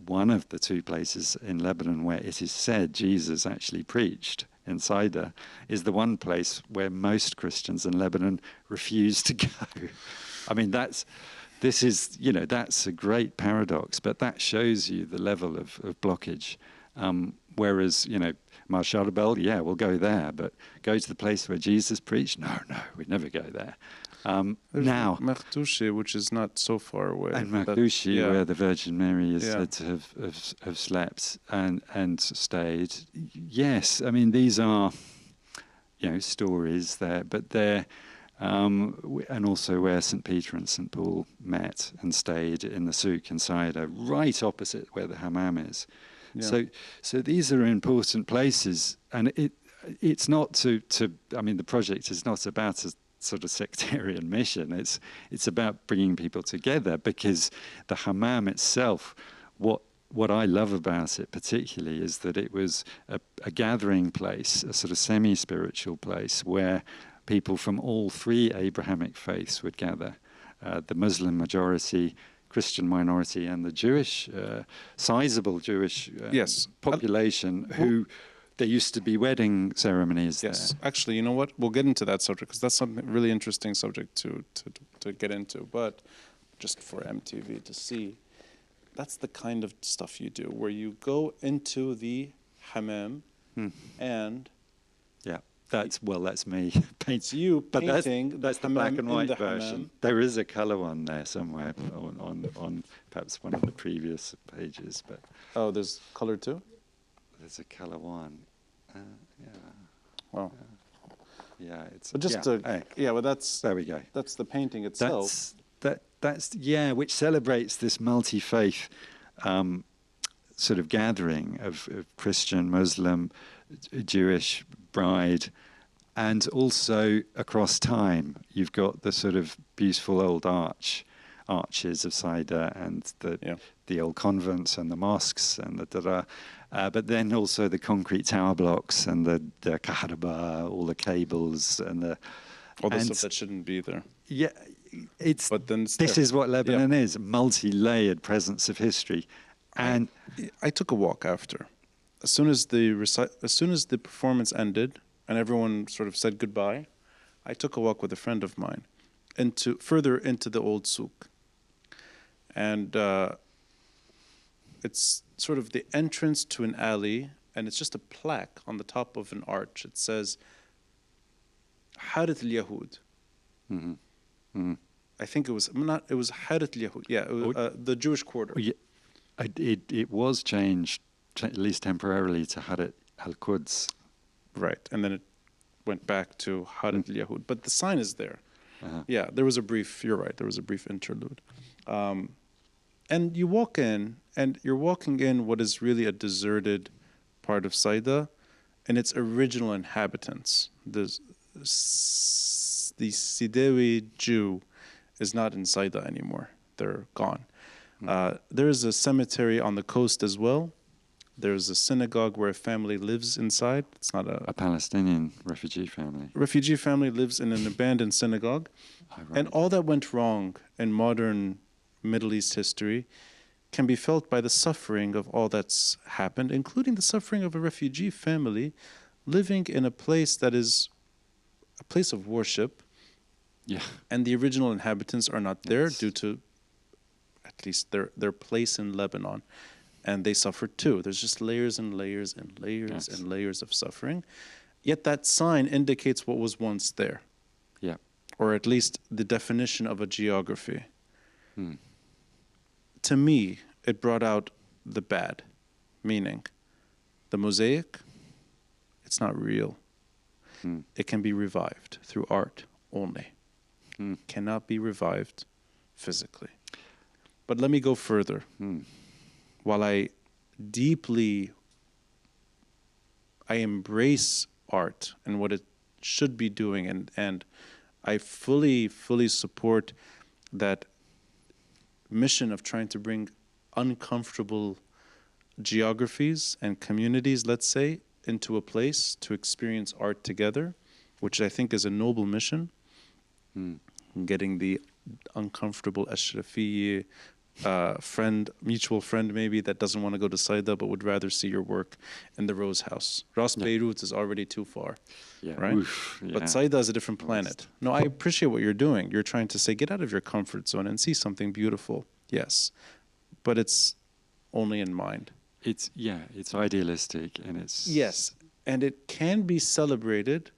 one of the two places in Lebanon where it is said Jesus actually preached, in Saida, is the one place where most Christians in Lebanon refuse to go. I mean, that's a great paradox, but that shows you the level of blockage. Whereas, Mar Sharbel, we'll go there, but go to the place where Jesus preached? No, we'd never go there. Now,
Makhdouchi, which is not so far away.
And Makhdouchi, where the Virgin Mary is said to have slept and stayed. Yes, I mean, these are, stories there, but they're, and also where St. Peter and St. Paul met and stayed in the souk in Saida, right opposite where the hammam is. Yeah. So these are important places, and it's not I mean, the project is not about a sort of sectarian mission. It's about bringing people together, because the hammam itself, what I love about it particularly is that it was a gathering place, a sort of semi-spiritual place where people from all three Abrahamic faiths would gather, the Muslim majority, Christian minority, and the Jewish, sizable Jewish population who there used to be wedding ceremonies there.
Actually, you know what? We'll get into that subject because that's something really interesting subject to get into. But just for MTV to see, that's the kind of stuff you do, where you go into the hammam and
that's me.
It's you painting.
But that's the black and white version. There is a color one there somewhere on perhaps one of the previous pages. But
there's color too?
There's a color one.
Wow.
It's.
But just well, that's.
There we go.
That's the painting itself.
That's which celebrates this multi-faith sort of gathering of Christian, Muslim, Jewish bride. And also across time, you've got the sort of beautiful old arches of Saida and the old convents and the mosques and the da-da. But then also the concrete tower blocks and the kahraba, all the cables and
all the stuff that shouldn't be there.
Yeah,
but then
this is what Lebanon is, multi-layered presence of history. And
I took a walk after. As soon as the performance ended and everyone sort of said goodbye, I took a walk with a friend of mine further into the old souk. And it's sort of the entrance to an alley, and it's just a plaque on the top of an arch. It says, Harat al-Yahud.
Mm-hmm. Mm-hmm.
I think it was Harat al-Yahud. Yeah, the Jewish quarter.
Yeah, it was changed, at least temporarily, to Harat al-Quds.
Right, and then it went back to Harat al-Yahud. But the sign is there.
Uh-huh.
Yeah, you're right, there was a brief interlude. And you walk in, and you're walking in what is really a deserted part of Saida, and its original inhabitants. The Sidewi Jew is not in Saida anymore. They're gone. There is a cemetery on the coast as well. There's a synagogue where a family lives inside. It's not a
Palestinian refugee family.
Refugee family lives in an abandoned synagogue.
Oh, right.
And all that went wrong in modern Middle East history can be felt by the suffering of all that's happened, including the suffering of a refugee family living in a place that is a place of worship.
Yeah.
And the original inhabitants are not there due to at least their place in Lebanon. And they suffered too. There's just layers and layers and layers and layers of suffering. Yet that sign indicates what was once there.
Yeah.
Or at least the definition of a geography.
Hmm.
To me, it brought out the bad, meaning the mosaic, it's not real. It can be revived through art only. Cannot be revived physically. But let me go further. While I embrace art and what it should be doing, and I fully support that mission of trying to bring uncomfortable geographies and communities, let's say, into a place to experience art together, which I think is a noble mission. Getting the uncomfortable Ashrafi mutual friend maybe that doesn't want to go to Saida but would rather see your work in the Rose House. Ras Beirut is already too far, right?
Oof,
But Saida is a different planet. No, I appreciate what you're doing. You're trying to say, get out of your comfort zone and see something beautiful. Yes, but it's only in mind.
It's idealistic and it's...
Yes, and it can be celebrated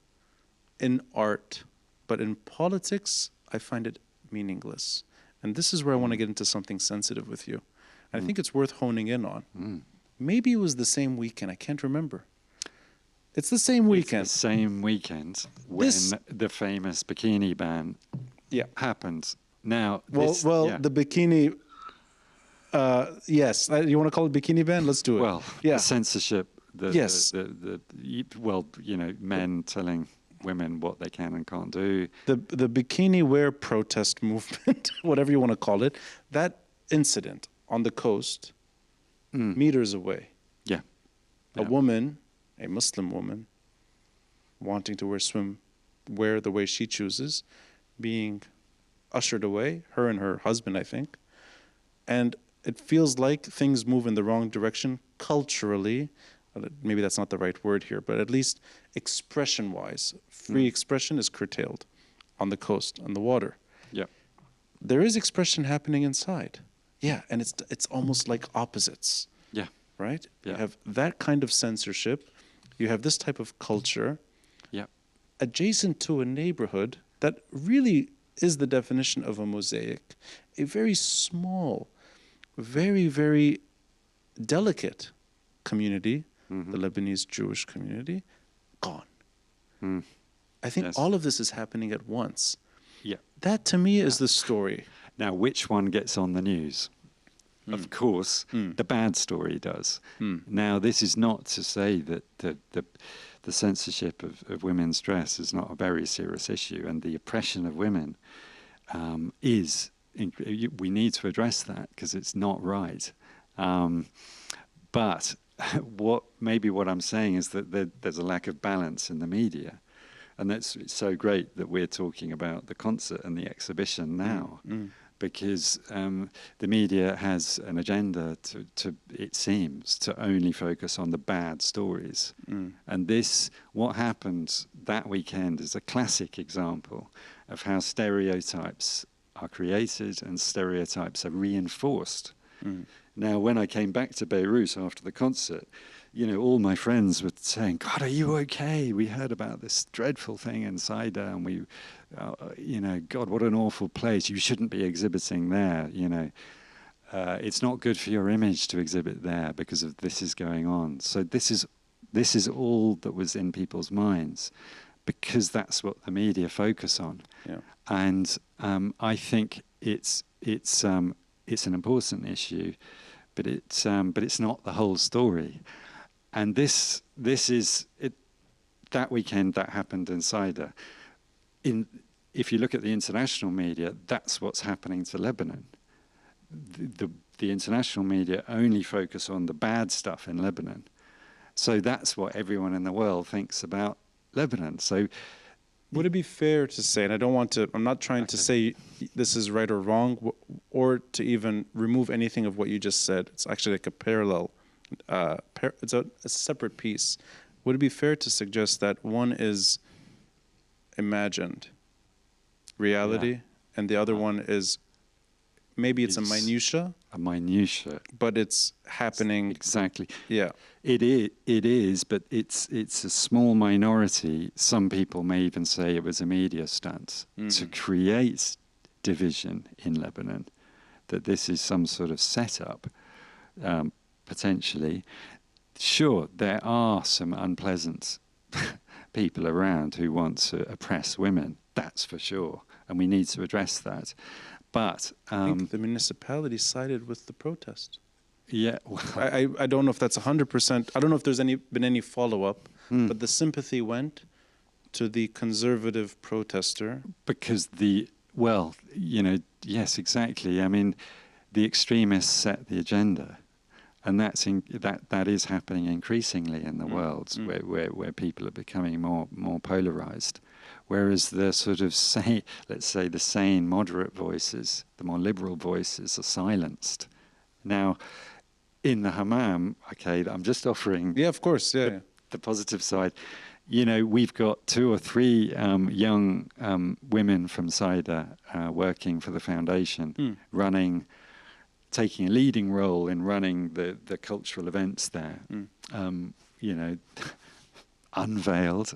in art, but in politics, I find it meaningless. And this is where I want to get into something sensitive with you. I think it's worth honing in on. Maybe it was the same weekend. I can't remember. It's the same weekend.
It's the same weekend when the famous bikini ban happened. Now,
the bikini... yes, you want to call it bikini ban? Let's do it.
Well, the censorship. Men telling women what they can and can't do.
The bikini wear protest movement, whatever you want to call it, that incident on the coast, meters away.
Yeah.
A woman, a Muslim woman, wanting to wear swimwear the way she chooses, being ushered away, her and her husband, I think. And it feels like things move in the wrong direction culturally. Maybe that's not the right word here, but at least expression-wise, free expression is curtailed on the coast, on the water.
Yeah.
There is expression happening inside. Yeah, and it's almost like opposites.
Yeah.
Right?
Yeah.
You have that kind of censorship. You have this type of culture.
Yeah.
Adjacent to a neighborhood that really is the definition of a mosaic. A very small, very, very delicate community, the Lebanese Jewish community, gone. I think all of this is happening at once.
Yeah.
That to me is the story.
Now, which one gets on the news? Of course, the bad story does. Now, this is not to say that the censorship of women's dress is not a very serious issue, and the oppression of women is. We need to address that because it's not right. But what I'm saying is that there's a lack of balance in the media, and that's so great that we're talking about the concert and the exhibition now. Because the media has an agenda to it seems, to only focus on the bad stories. And what happened that weekend is a classic example of how stereotypes are created and stereotypes are reinforced. Now, when I came back to Beirut after the concert, all my friends were saying, God, are you okay? We heard about this dreadful thing in Saida, and we, God, what an awful place. You shouldn't be exhibiting there, It's not good for your image to exhibit there because of this is going on. So this is all that was in people's minds because that's what the media focus on. Yeah. And I think it's an important issue, but it's not the whole story. And this is it. That weekend that happened in Saida. If you look at the international media, that's what's happening to Lebanon. The international media only focus on the bad stuff in Lebanon. So that's what everyone in the world thinks about Lebanon. So
would it be fair to say, and I'm not trying to say this is right or wrong, or to even remove anything of what you just said. It's actually like a parallel. It's a separate piece. Would it be fair to suggest that one is imagined reality, and the other one is maybe it's a minutia?
A minutia.
But it's happening.
Exactly.
Yeah.
It is, but it's a small minority. Some people may even say it was a media stunt to create division in Lebanon, that this is some sort of setup, potentially. Sure, there are some unpleasant people around who want to oppress women, that's for sure, and we need to address that. But
I think the municipality sided with the protest.
Yeah,
I don't know if that's 100%. I don't know if there's been any follow-up, but the sympathy went to the conservative protester
because yes, exactly. I mean, the extremists set the agenda, and that is happening increasingly in the world, where people are becoming more polarized. Whereas the sort of let's say the sane, moderate voices, the more liberal voices, are silenced. Now, in the hammam, okay, I'm just offering.
Yeah, of course, yeah.
The positive side. We've got 2 or 3 young women from Saida working for the foundation, taking a leading role in running the cultural events there. Unveiled,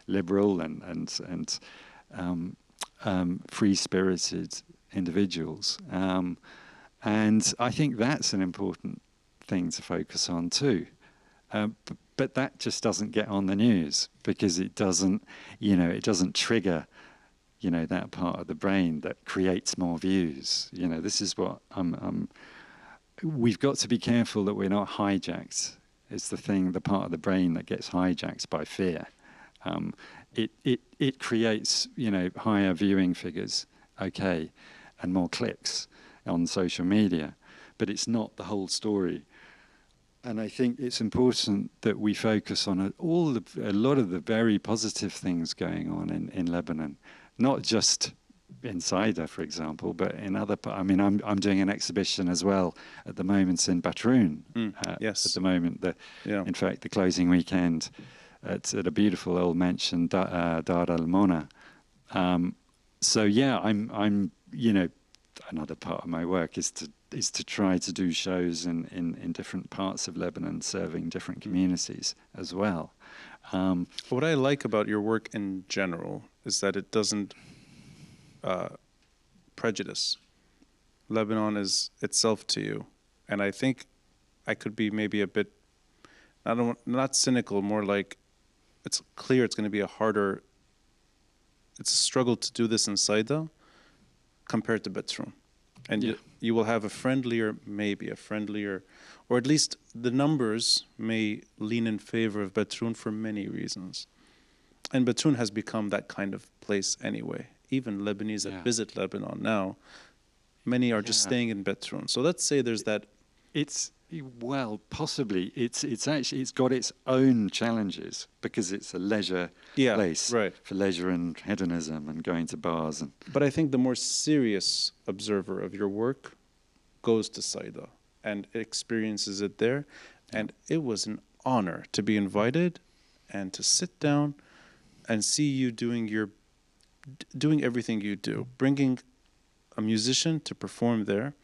liberal and free-spirited individuals, and I think that's an important thing to focus on too. But that just doesn't get on the news because it doesn't trigger, that part of the brain that creates more views. This is what we've got to be careful that we're not hijacked. It's the part of the brain that gets hijacked by fear. It creates, higher viewing figures, okay, and more clicks on social media, but it's not the whole story. And I think it's important that we focus on a lot of the very positive things going on in Lebanon, not just in Saida, for example, but in other parts. I mean, I'm doing an exhibition as well at the moment in Batroun.
Yes.
At the moment, in fact, the closing weekend at a beautiful old mansion, Dar al-Mona. So yeah, I'm another part of my work is to try to do shows in different parts of Lebanon, serving different communities as well.
What I like about your work in general is that it doesn't prejudice. Lebanon is itself to you, and I think I could be maybe a bit not cynical, more like it's clear it's going to be it's a struggle to do this in Saida compared to Batroun. And you will have maybe a friendlier, or at least the numbers may lean in favor of Batroun for many reasons. And Batroun has become that kind of place anyway. Even Lebanese that visit Lebanon now, many are just staying in Batroun. So let's say there's that.
Possibly it's got its own challenges because it's a leisure place for leisure and hedonism and going to bars.
But I think the more serious observer of your work goes to Saida and experiences it there. And it was an honor to be invited and to sit down and see you doing everything you do, bringing a musician to perform there,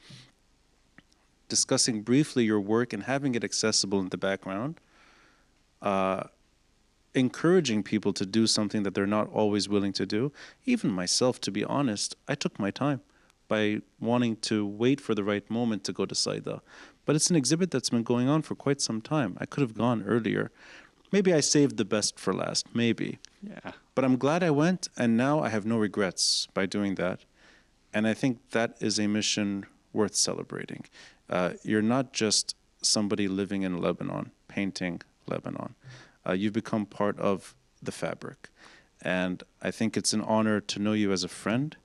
discussing briefly your work and having it accessible in the background, encouraging people to do something that they're not always willing to do. Even myself, to be honest, I took my time by wanting to wait for the right moment to go to Saida. But it's an exhibit that's been going on for quite some time. I could have gone earlier. Maybe I saved the best for last, maybe.
Yeah.
But I'm glad I went, and now I have no regrets by doing that. And I think that is a mission worth celebrating. You're not just somebody living in Lebanon, painting Lebanon. You've become part of the fabric. And I think it's an honor to know you as a friend.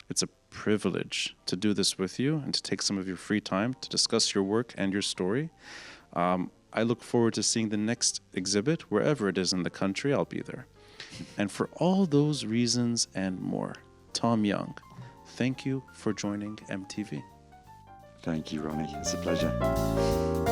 It's a privilege to do this with you and to take some of your free time to discuss your work and your story. I look forward to seeing the next exhibit, wherever it is in the country, I'll be there. And for all those reasons and more, Tom Young, thank you for joining MTV.
Thank you, Ronnie. It's a pleasure.